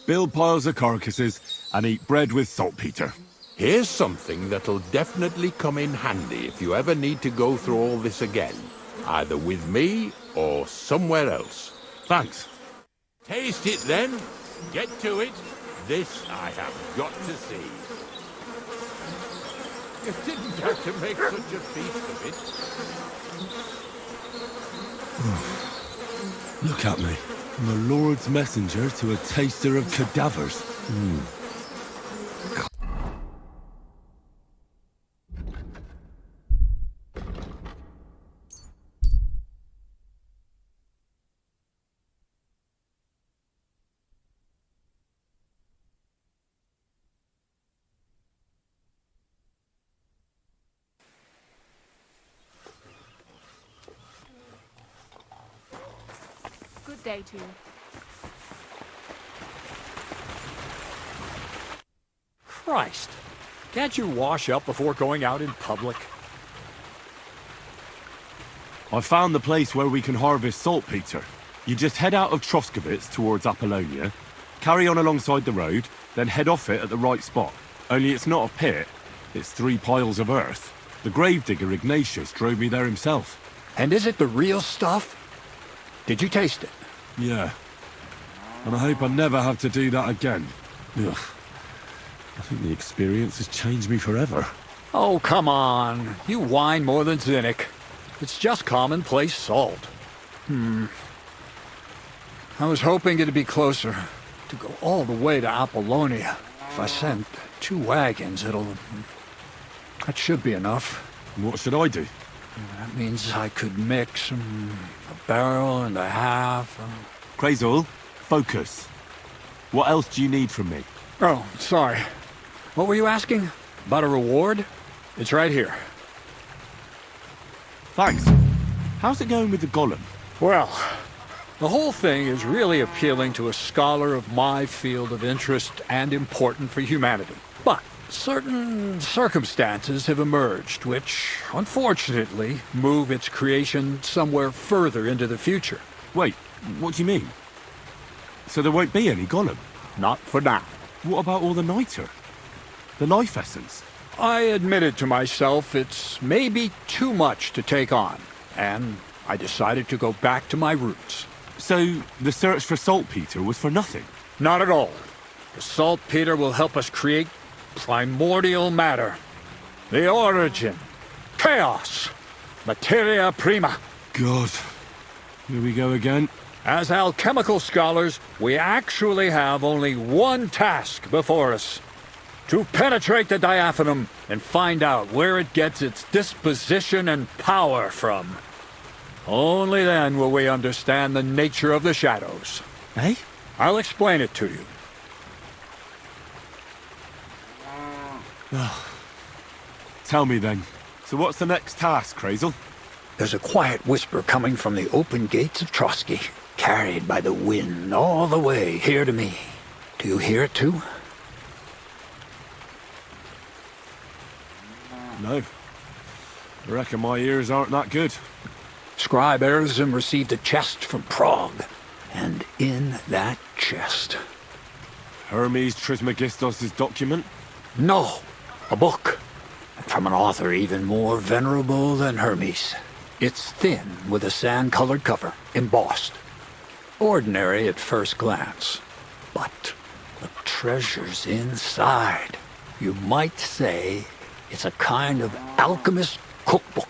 build piles of carcasses, and eat bread with saltpeter. Here's something that'll definitely come in handy if you ever need to go through all this again. Either with me or somewhere else. Thanks. Taste it then. Get to it. This I have got to see. You didn't have to make such a feast of it. Look at me. I'm a Lord's messenger to a taster of cadavers. Good day to you. Christ. Can't you wash up before going out in public? I found the place where we can harvest saltpeter. You just head out of Troskovitz towards Apollonia, carry on alongside the road, then head off it at the right spot. Only it's not a pit, it's 3 piles of earth. The gravedigger Ignatius drove me there himself. And is it the real stuff? Did you taste it? Yeah. And I hope I never have to do that again. Ugh. I think the experience has changed me forever. Oh, come on. You whine more than Zinnik. It's just commonplace salt. I was hoping it'd be closer. To go all the way to Apollonia. If I send 2 wagons, that should be enough. What should I do? That means I could mix a barrel and a half. Crazel, focus. What else do you need from me? Oh, sorry. What were you asking? About a reward? It's right here. Thanks. How's it going with the golem? Well, the whole thing is really appealing to a scholar of my field of interest and important for humanity. But certain circumstances have emerged which, unfortunately, move its creation somewhere further into the future. Wait, what do you mean? So there won't be any golem? Not for now. What about all the niter? The life essence? I admitted to myself it's maybe too much to take on, and I decided to go back to my roots. So the search for saltpeter was for nothing? Not at all. The saltpeter will help us create primordial matter. The origin. Chaos. Materia prima. God. Here we go again. As alchemical scholars, we actually have only one task before us. To penetrate the diaphanum and find out where it gets its disposition and power from. Only then will we understand the nature of the shadows. Eh? I'll explain it to you. Tell me then. So what's the next task, Crazel? There's a quiet whisper coming from the open gates of Trotsky, carried by the wind all the way here to me. Do you hear it too? No. I reckon my ears aren't that good. Scribe Erzim received a chest from Prague, and in that chest... Hermes Trismegistos' document? No, a book. From an author even more venerable than Hermes. It's thin, with a sand-colored cover, embossed. Ordinary at first glance. But the treasure's inside. You might say it's a kind of alchemist cookbook.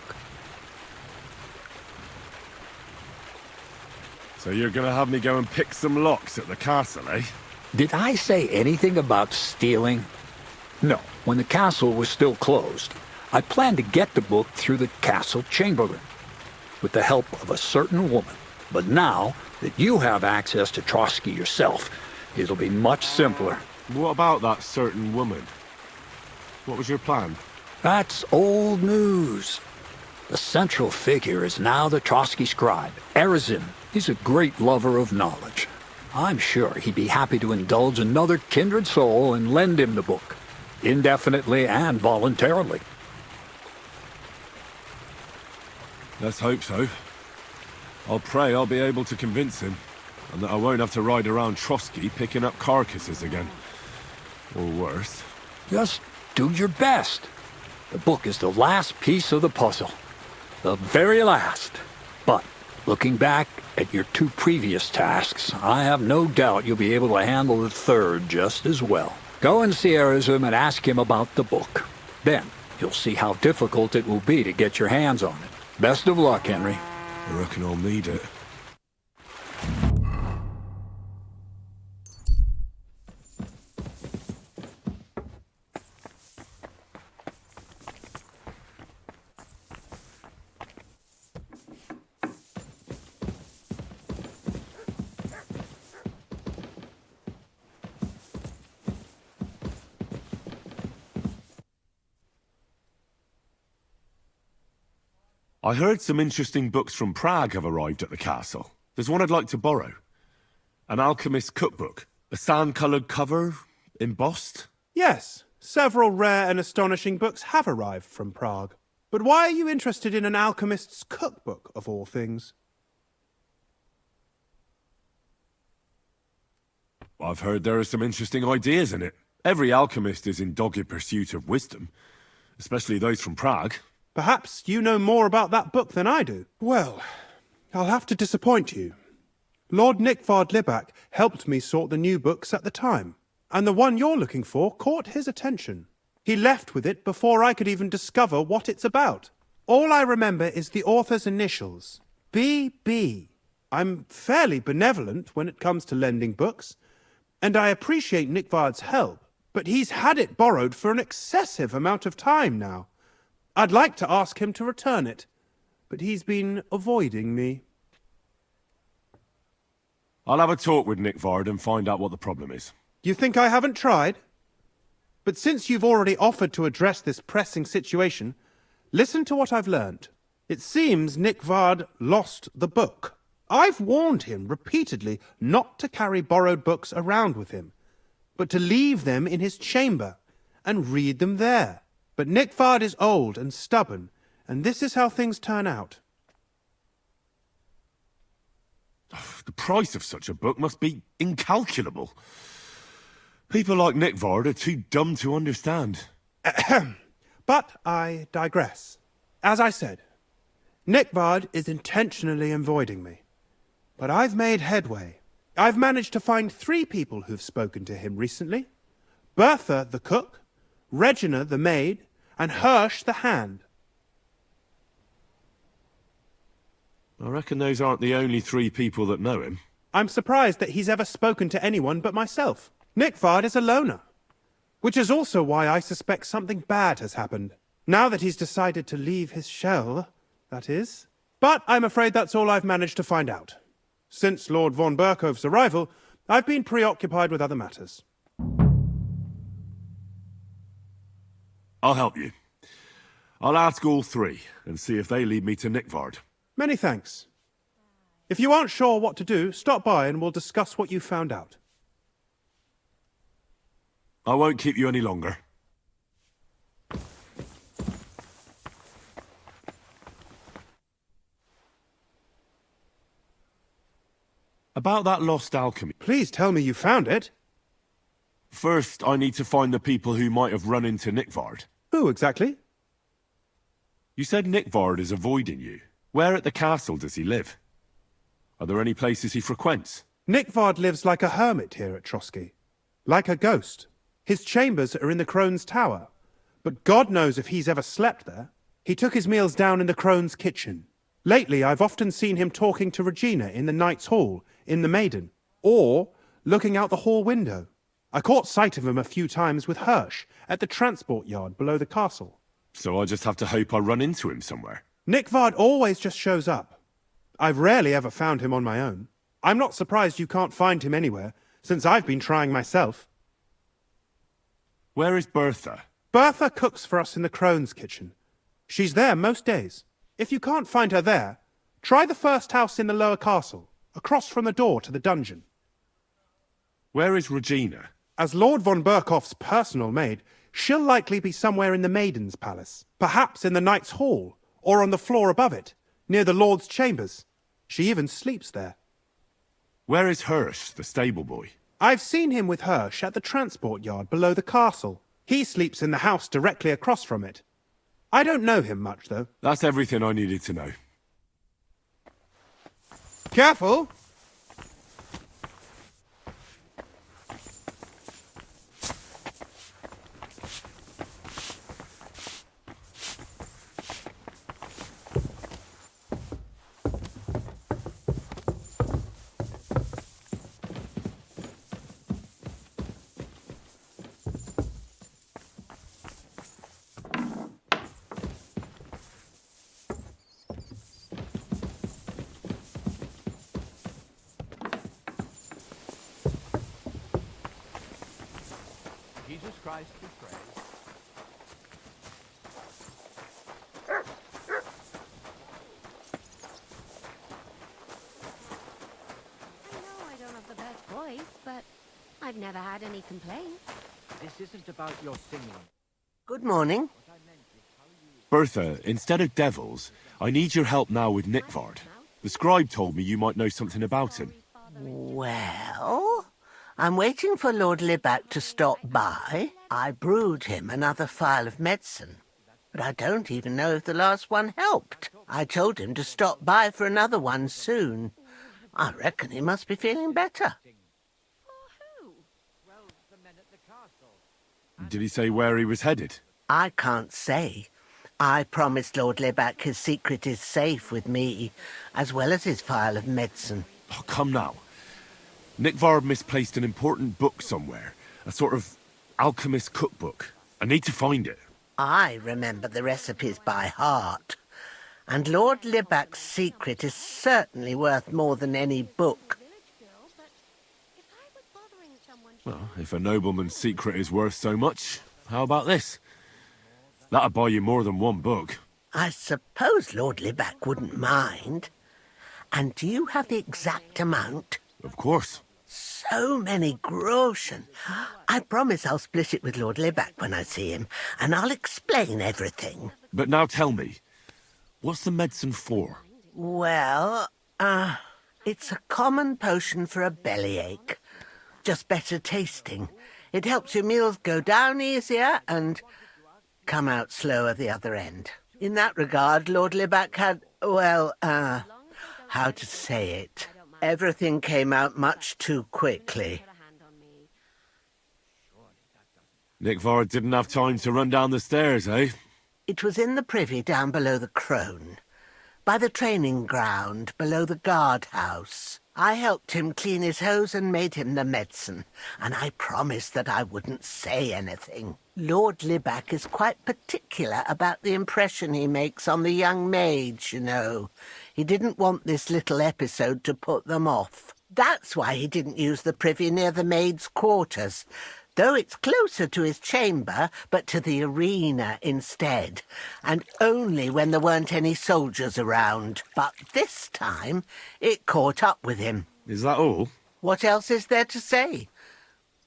So you're gonna have me go and pick some locks at the castle, eh? Did I say anything about stealing? No. When the castle was still closed, I planned to get the book through the castle chamberlain, with the help of a certain woman. But now, that you have access to Trotsky yourself, it'll be much simpler. What about that certain woman? What was your plan? That's old news. The central figure is now the Trotsky scribe, Erzin. He's a great lover of knowledge. I'm sure he'd be happy to indulge another kindred soul and lend him the book, indefinitely and voluntarily. Let's hope so. I'll pray I'll be able to convince him, and that I won't have to ride around Trotsky picking up carcasses again. Or worse. Just do your best. The book is the last piece of the puzzle. The very last. But, looking back at your two previous tasks, I have no doubt you'll be able to handle the third just as well. Go and see Erzim and ask him about the book. Then, you'll see how difficult it will be to get your hands on it. Best of luck, Henry. I reckon I'll need it. I heard some interesting books from Prague have arrived at the castle. There's one I'd like to borrow. An alchemist's cookbook. A sand-coloured cover, embossed. Yes, several rare and astonishing books have arrived from Prague. But why are you interested in an alchemist's cookbook, of all things? I've heard there are some interesting ideas in it. Every alchemist is in dogged pursuit of wisdom, especially those from Prague. Perhaps you know more about that book than I do. Well, I'll have to disappoint you. Lord Nickvard Libak helped me sort the new books at the time, and the one you're looking for caught his attention. He left with it before I could even discover what it's about. All I remember is the author's initials, B.B. I'm fairly benevolent when it comes to lending books, and I appreciate Nickvard's help, but he's had it borrowed for an excessive amount of time now. I'd like to ask him to return it, but he's been avoiding me. I'll have a talk with Nickvard and find out what the problem is. You think I haven't tried? But since you've already offered to address this pressing situation, listen to what I've learned. It seems Nickvard lost the book. I've warned him repeatedly not to carry borrowed books around with him, but to leave them in his chamber and read them there. But Nickvard is old and stubborn, and this is how things turn out. The price of such a book must be incalculable. People like Nickvard are too dumb to understand. But I digress. As I said, Nickvard is intentionally avoiding me. But I've made headway. I've managed to find 3 people who've spoken to him recently. Bertha, the cook, Regina, the maid, and Hirsch, the hand. I reckon those aren't the only 3 people that know him. I'm surprised that he's ever spoken to anyone but myself. Nickvard is a loner, which is also why I suspect something bad has happened. Now that he's decided to leave his shell, that is. But I'm afraid that's all I've managed to find out. Since Lord von Berkove's arrival, I've been preoccupied with other matters. I'll help you. I'll ask all 3 and see if they lead me to Nickvard. Many thanks. If you aren't sure what to do, stop by and we'll discuss what you found out. I won't keep you any longer. About that lost alchemy. Please tell me you found it. First, I need to find the people who might have run into Nickvard. Who exactly? You said Nickvard is avoiding you. Where at the castle does he live? Are there any places he frequents? Nickvard lives like a hermit here at Trotsky. Like a ghost. His chambers are in the Crone's tower. But God knows if he's ever slept there. He took his meals down in the Crone's kitchen. Lately, I've often seen him talking to Regina in the Knight's Hall, in the Maiden, or looking out the hall window. I caught sight of him a few times with Hirsch at the transport yard below the castle. So I just have to hope I run into him somewhere. Nickvard always just shows up. I've rarely ever found him on my own. I'm not surprised you can't find him anywhere, since I've been trying myself. Where is Bertha? Bertha cooks for us in the crone's kitchen. She's there most days. If you can't find her there, try the first house in the lower castle, across from the door to the dungeon. Where is Regina? As Lord von Berkoff's personal maid, she'll likely be somewhere in the Maiden's Palace, perhaps in the Knight's Hall, or on the floor above it, near the Lord's chambers. She even sleeps there. Where is Hirsch, the stable boy? I've seen him with Hirsch at the transport yard below the castle. He sleeps in the house directly across from it. I don't know him much, though. That's everything I needed to know. Careful! Jesus Christ be praised. I know I don't have the best voice, but I've never had any complaints. This isn't about your singing. Good morning. Bertha, instead of devils, I need your help now with Nickvard. The scribe told me you might know something about him. Well, I'm waiting for Lord Libac to stop by. I brewed him another phial of medicine, but I don't even know if the last one helped. I told him to stop by for another one soon. I reckon he must be feeling better. Did he say where he was headed? I can't say. I promised Lord Libac his secret is safe with me, as well as his phial of medicine. Oh, come now. Nickvard misplaced an important book somewhere. A sort of alchemist cookbook. I need to find it. I remember the recipes by heart. And Lord Libac's secret is certainly worth more than any book. Well, if a nobleman's secret is worth so much, how about this? That'll buy you more than one book. I suppose Lord Libac wouldn't mind. And do you have the exact amount? Of course. So many groschen. I promise I'll split it with Lord Libac when I see him, and I'll explain everything. But now tell me, what's the medicine for? Well, it's a common potion for a bellyache. Just better tasting. It helps your meals go down easier and come out slower the other end. In that regard, Lord Libac had, well, how to say it? Everything came out much too quickly. Nickvard didn't have time to run down the stairs, eh? It was in the privy down below the crone, by the training ground below the guardhouse. I helped him clean his hose and made him the medicine, and I promised that I wouldn't say anything. Lord Libac is quite particular about the impression he makes on the young maids, you know. He didn't want this little episode to put them off. That's why he didn't use the privy near the maids' quarters, though it's closer to his chamber, but to the arena instead, and only when there weren't any soldiers around. But this time, it caught up with him. Is that all? What else is there to say?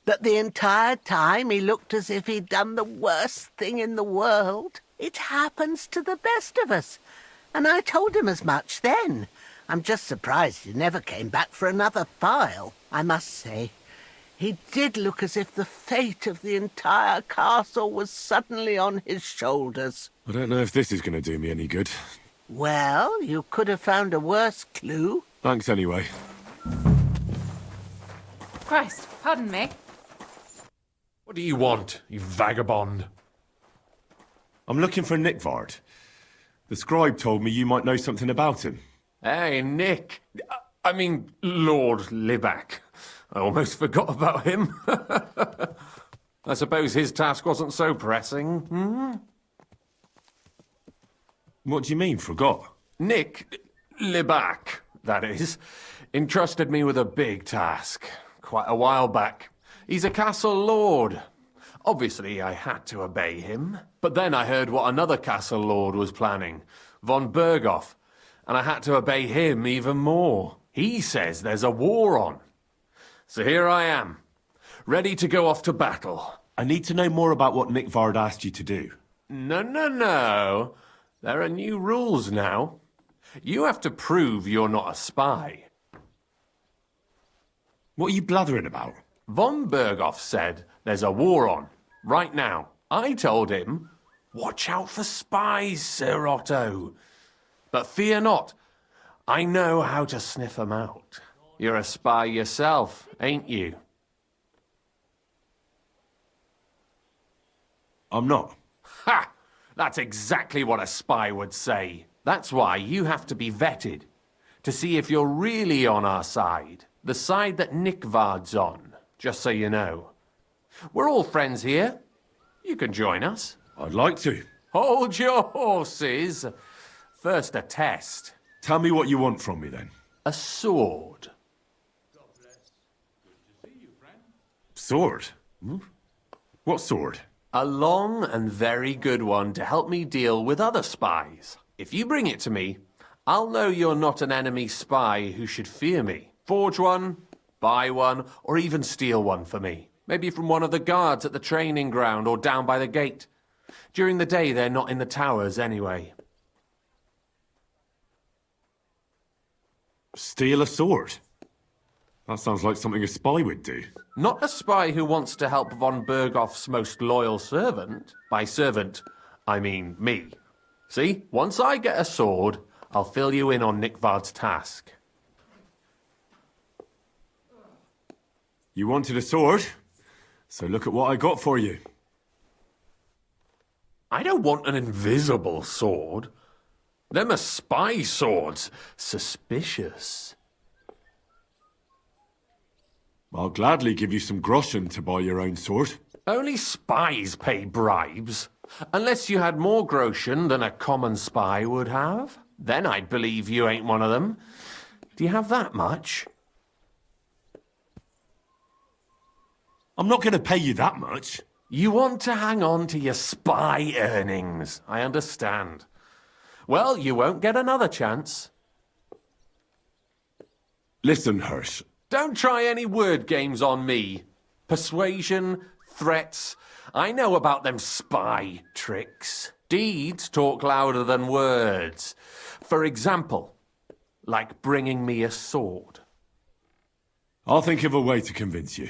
That the entire time he looked as if he'd done the worst thing in the world. It happens to the best of us. And I told him as much then. I'm just surprised he never came back for another file. I must say, he did look as if the fate of the entire castle was suddenly on his shoulders. I don't know if this is going to do me any good. Well, you could have found a worse clue. Thanks anyway. Christ, pardon me. What do you want, you vagabond? I'm looking for Nickvard. The scribe told me you might know something about him. Hey, Nick. I mean, Lord Libac. I almost forgot about him. I suppose his task wasn't so pressing, hmm? What do you mean, forgot? Nick Libac. that is, entrusted me with a big task quite a while back. He's a castle lord. Obviously, I had to obey him. But then I heard what another castle lord was planning, von Berghoff, and I had to obey him even more. He says there's a war on. So here I am, ready to go off to battle. I need to know more about what Nickvard asked you to do. No. There are new rules now. You have to prove you're not a spy. What are you blathering about? Von Berghoff said there's a war on, right now. I told him, watch out for spies, Sir Otto. But fear not, I know how to sniff them out. You're a spy yourself, ain't you? I'm not. Ha! That's exactly what a spy would say. That's why you have to be vetted, to see if you're really on our side. The side that Nickvard's on, just so you know. We're all friends here. You can join us. I'd like to. Hold your horses. First a test. Tell me what you want from me, then. A sword. Sword? Hmm? What sword? A long and very good one to help me deal with other spies. If you bring it to me, I'll know you're not an enemy spy who should fear me. Forge one, buy one, or even steal one for me. Maybe from one of the guards at the training ground or down by the gate. During the day, they're not in the towers anyway. Steal a sword? That sounds like something a spy would do. Not a spy who wants to help von Berghoff's most loyal servant. By servant, I mean me. See, once I get a sword, I'll fill you in on Nickvard's task. You wanted a sword? So look at what I got for you. I don't want an invisible sword. Them are spy swords. Suspicious. I'll gladly give you some groschen to buy your own sword. Only spies pay bribes. Unless you had more groschen than a common spy would have. Then I'd believe you ain't one of them. Do you have that much? I'm not going to pay you that much. You want to hang on to your spy earnings. I understand. Well, you won't get another chance. Listen, Hirsch. Don't try any word games on me. Persuasion, threats. I know about them spy tricks. Deeds talk louder than words. For example, like bringing me a sword. I'll think of a way to convince you.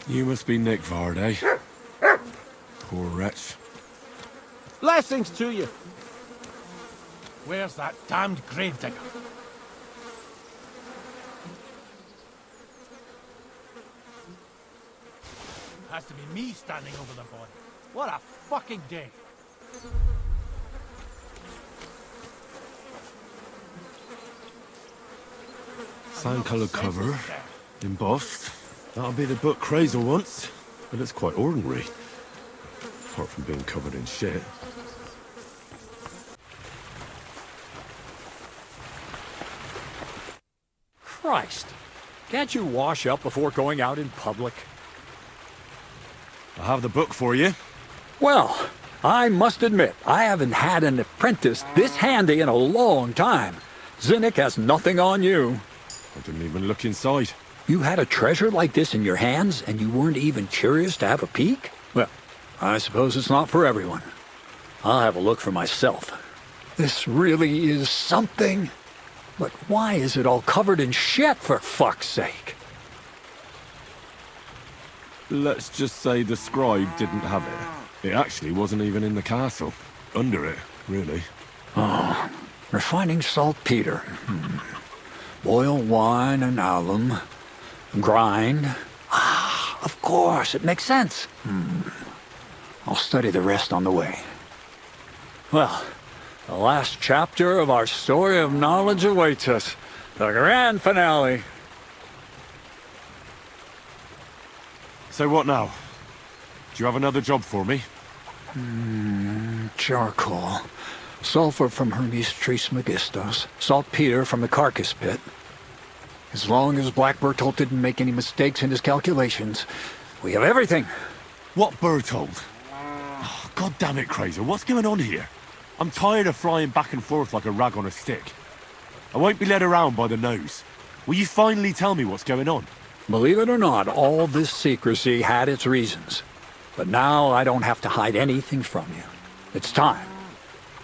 You must be Nickvard, eh? Poor wretch. Blessings to you. Where's that damned gravedigger? Has to be me standing over the body. What a fucking day. Sand-coloured cover, embossed. That'll be the book Crazel wants, but it's quite ordinary. Apart from being covered in shit. Christ. Can't you wash up before going out in public? I have the book for you. Well, I must admit, I haven't had an apprentice this handy in a long time. Zinnik has nothing on you. I didn't even look inside. You had a treasure like this in your hands, and you weren't even curious to have a peek? Well, I suppose it's not for everyone. I'll have a look for myself. This really is something. But why is it all covered in shit, for fuck's sake? Let's just say the scribe didn't have it. It actually wasn't even in the castle. Under it, really. Oh, refining saltpeter. Boil wine and alum. Grind. Ah, of course, it makes sense. I'll study the rest on the way. Well, the last chapter of our story of knowledge awaits us. The grand finale. So what now? Do you have another job for me? Charcoal. Sulfur from Hermes Trismegistos. Saltpeter from the carcass pit. As long as Black Bertolt didn't make any mistakes in his calculations, we have everything. What Bertolt? Oh, God damn it, Crazer, what's going on here? I'm tired of flying back and forth like a rag on a stick. I won't be led around by the nose. Will you finally tell me what's going on? Believe it or not, all this secrecy had its reasons. But now I don't have to hide anything from you. It's time.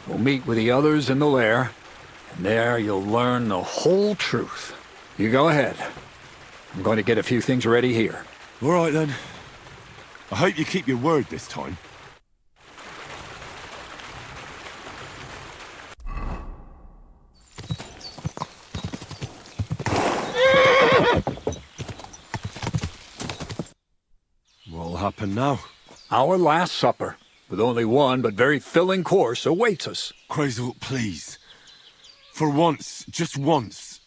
We'll meet with the others in the lair, and there you'll learn the whole truth. You go ahead. I'm going to get a few things ready here. All right, then. I hope you keep your word this time. What'll happen now? Our last supper, with only one but very filling course, awaits us. Crazel, please. For once, just once,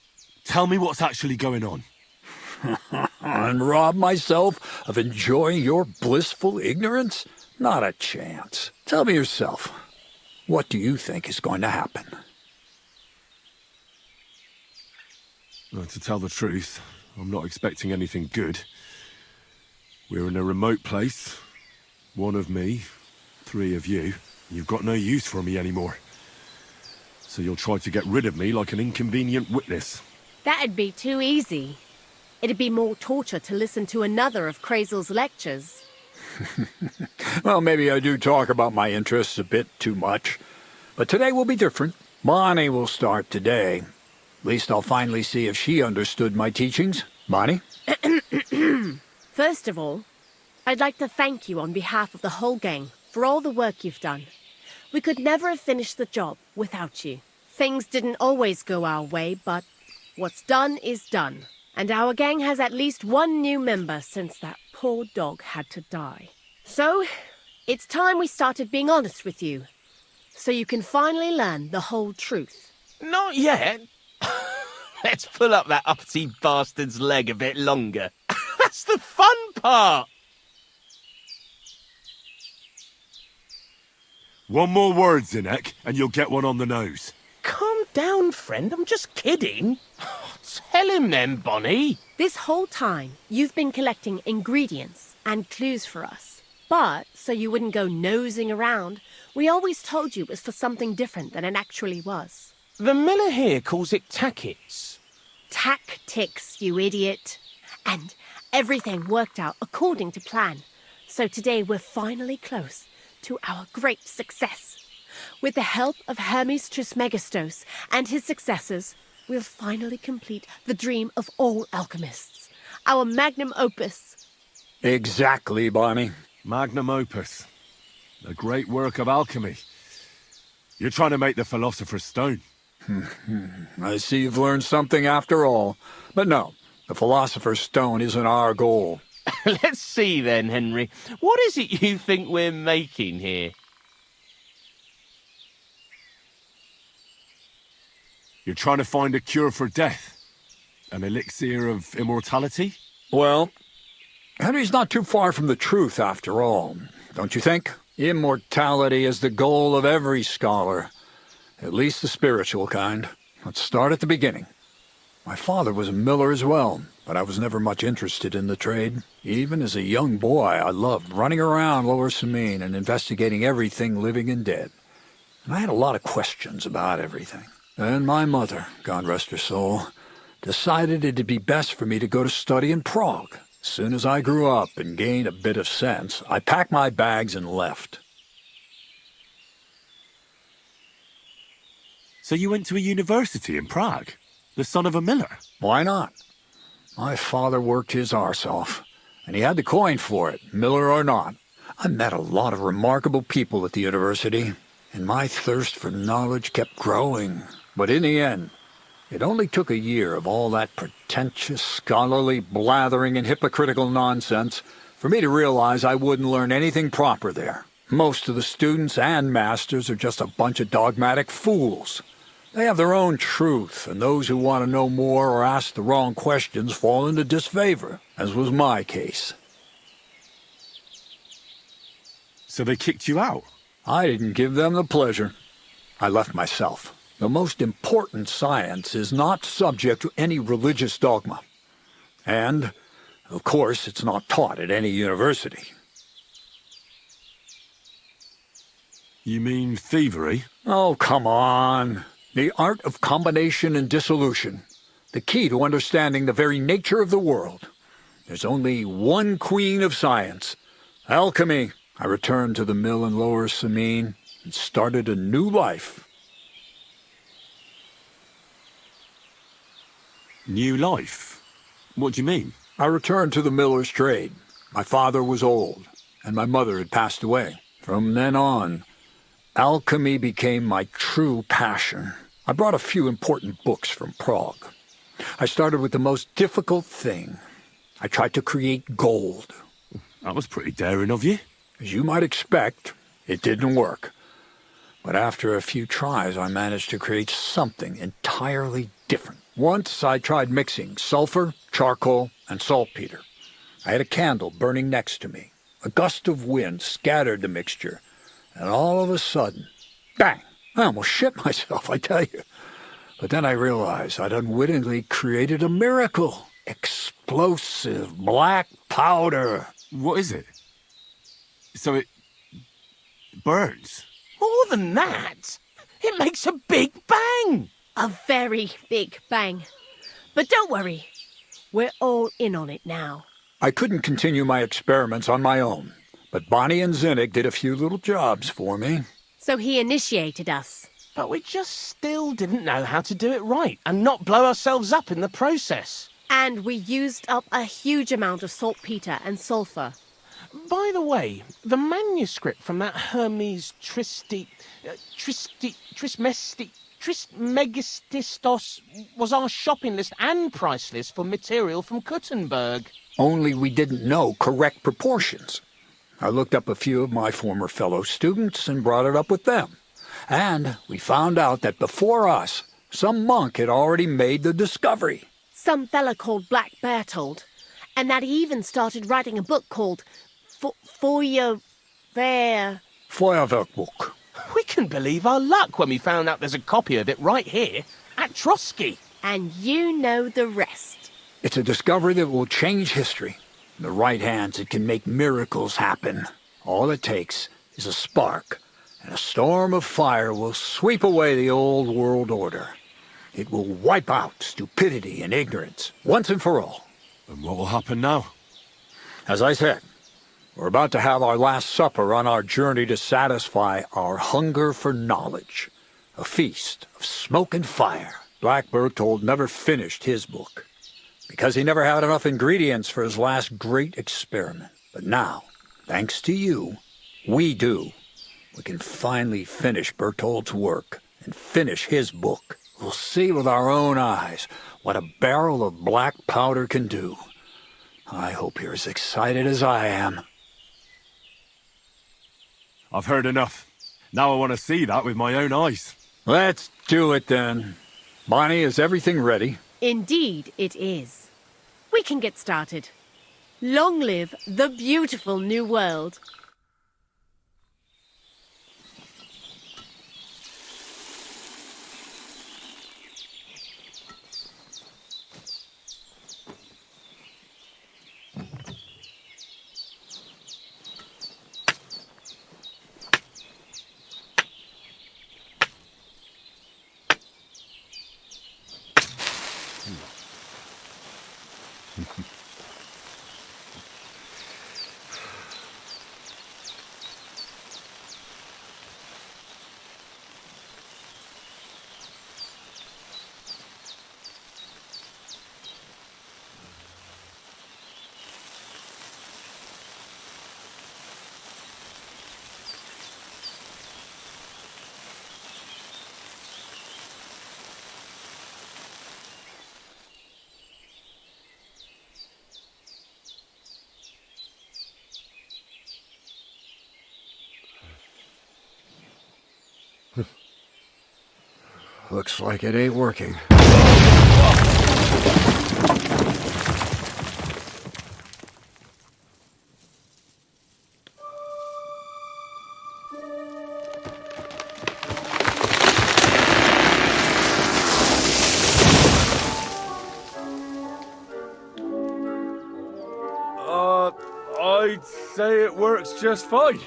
tell me what's actually going on. And rob myself of enjoying your blissful ignorance? Not a chance. Tell me yourself. What do you think is going to happen? Well, to tell the truth, I'm not expecting anything good. We're in a remote place. One of me, 3 of you. You've got no use for me anymore. So you'll try to get rid of me like an inconvenient witness. That'd be too easy. It'd be more torture to listen to another of Crazel's lectures. Well, maybe I do talk about my interests a bit too much. But today will be different. Bonnie will start today. At least I'll finally see if she understood my teachings. Bonnie? First of all, I'd like to thank you on behalf of the whole gang for all the work you've done. We could never have finished the job without you. Things didn't always go our way, but what's done is done. And our gang has at least one new member since that poor dog had to die. So, it's time we started being honest with you, so you can finally learn the whole truth. Not yet. Let's pull up that uppity bastard's leg a bit longer. That's the fun part. One more word, Zinnek, and you'll get one on the nose. Calm down, friend. I'm just kidding. Tell him then, Bonnie. This whole time, you've been collecting ingredients and clues for us. But, so you wouldn't go nosing around, we always told you it was for something different than it actually was. The miller here calls it tackets. Tactics, you idiot. And everything worked out according to plan. So today we're finally close to our great success. With the help of Hermes Trismegistos and his successors, we'll finally complete the dream of all alchemists. Our magnum opus. Exactly, Bonnie. Magnum opus. A great work of alchemy. You're trying to make the Philosopher's Stone. I see you've learned something after all. But no, the Philosopher's Stone isn't our goal. Let's see then, Henry. What is it you think we're making here? You're trying to find a cure for death? An elixir of immortality? Well, Henry's not too far from the truth after all, don't you think? Immortality is the goal of every scholar. At least the spiritual kind. Let's start at the beginning. My father was a miller as well, but I was never much interested in the trade. Even as a young boy, I loved running around Lower Samine and investigating everything living and dead. And I had a lot of questions about everything. Then my mother, God rest her soul, decided it'd be best for me to go to study in Prague. As soon as I grew up and gained a bit of sense, I packed my bags and left. So you went to a university in Prague? The son of a miller? Why not? My father worked his arse off, and he had the coin for it, miller or not. I met a lot of remarkable people at the university, and my thirst for knowledge kept growing. But in the end, it only took a year of all that pretentious, scholarly blathering and hypocritical nonsense for me to realize I wouldn't learn anything proper there. Most of the students and masters are just a bunch of dogmatic fools. They have their own truth, and those who want to know more or ask the wrong questions fall into disfavor, as was my case. So they kicked you out? I didn't give them the pleasure. I left myself. The most important science is not subject to any religious dogma. And, of course, it's not taught at any university. You mean thievery? Oh, come on. The art of combination and dissolution. The key to understanding the very nature of the world. There's only one queen of science. Alchemy. I returned to the mill in Lower Samine and started a new life. New life? What do you mean? I returned to the miller's trade. My father was old, and my mother had passed away. From then on, alchemy became my true passion. I brought a few important books from Prague. I started with the most difficult thing. I tried to create gold. That was pretty daring of you. As you might expect, it didn't work. But after a few tries, I managed to create something entirely different. Once I tried mixing sulfur, charcoal, and saltpeter. I had a candle burning next to me. A gust of wind scattered the mixture, and all of a sudden, bang! I almost shit myself, I tell you. But then I realized I'd unwittingly created a miracle. Explosive black powder. What is it? So it burns? More than that, it makes a big bang. A very big bang. But don't worry, we're all in on it now. I couldn't continue my experiments on my own, but Bonnie and Zinnig did a few little jobs for me. So he initiated us. But we just still didn't know how to do it right and not blow ourselves up in the process. And we used up a huge amount of saltpeter and sulfur. By the way, the manuscript from that Hermes Trismegistos was our shopping list and price list for material from Kuttenberg. Only we didn't know correct proportions. I looked up a few of my former fellow students and brought it up with them. And we found out that before us, some monk had already made the discovery. Some fella called Black Bertold. And that he even started writing a book called Feuerwerkbuch. We couldn't believe our luck when we found out there's a copy of it right here at Trotsky. And you know the rest. It's a discovery that will change history. In the right hands, it can make miracles happen. All it takes is a spark, and a storm of fire will sweep away the old world order. It will wipe out stupidity and ignorance, once and for all. And what will happen now? As I said, we're about to have our last supper on our journey to satisfy our hunger for knowledge. A feast of smoke and fire. Black Bertold never finished his book, because he never had enough ingredients for his last great experiment. But now, thanks to you, we do. We can finally finish Bertold's work and finish his book. We'll see with our own eyes what a barrel of black powder can do. I hope you're as excited as I am. I've heard enough. Now I want to see that with my own eyes. Let's do it then. Bonnie, is everything ready? Indeed it is. We can get started. Long live the beautiful new world. Looks like it ain't working. I'd say it works just fine.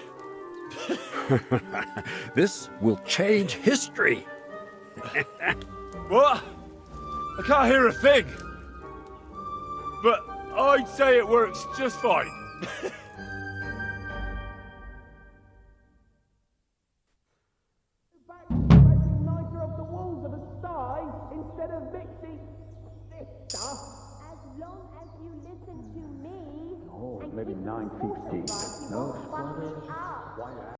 This will change history. What? I can't hear a thing. But I'd say it works just fine. Oh, maybe 9 feet deep. No,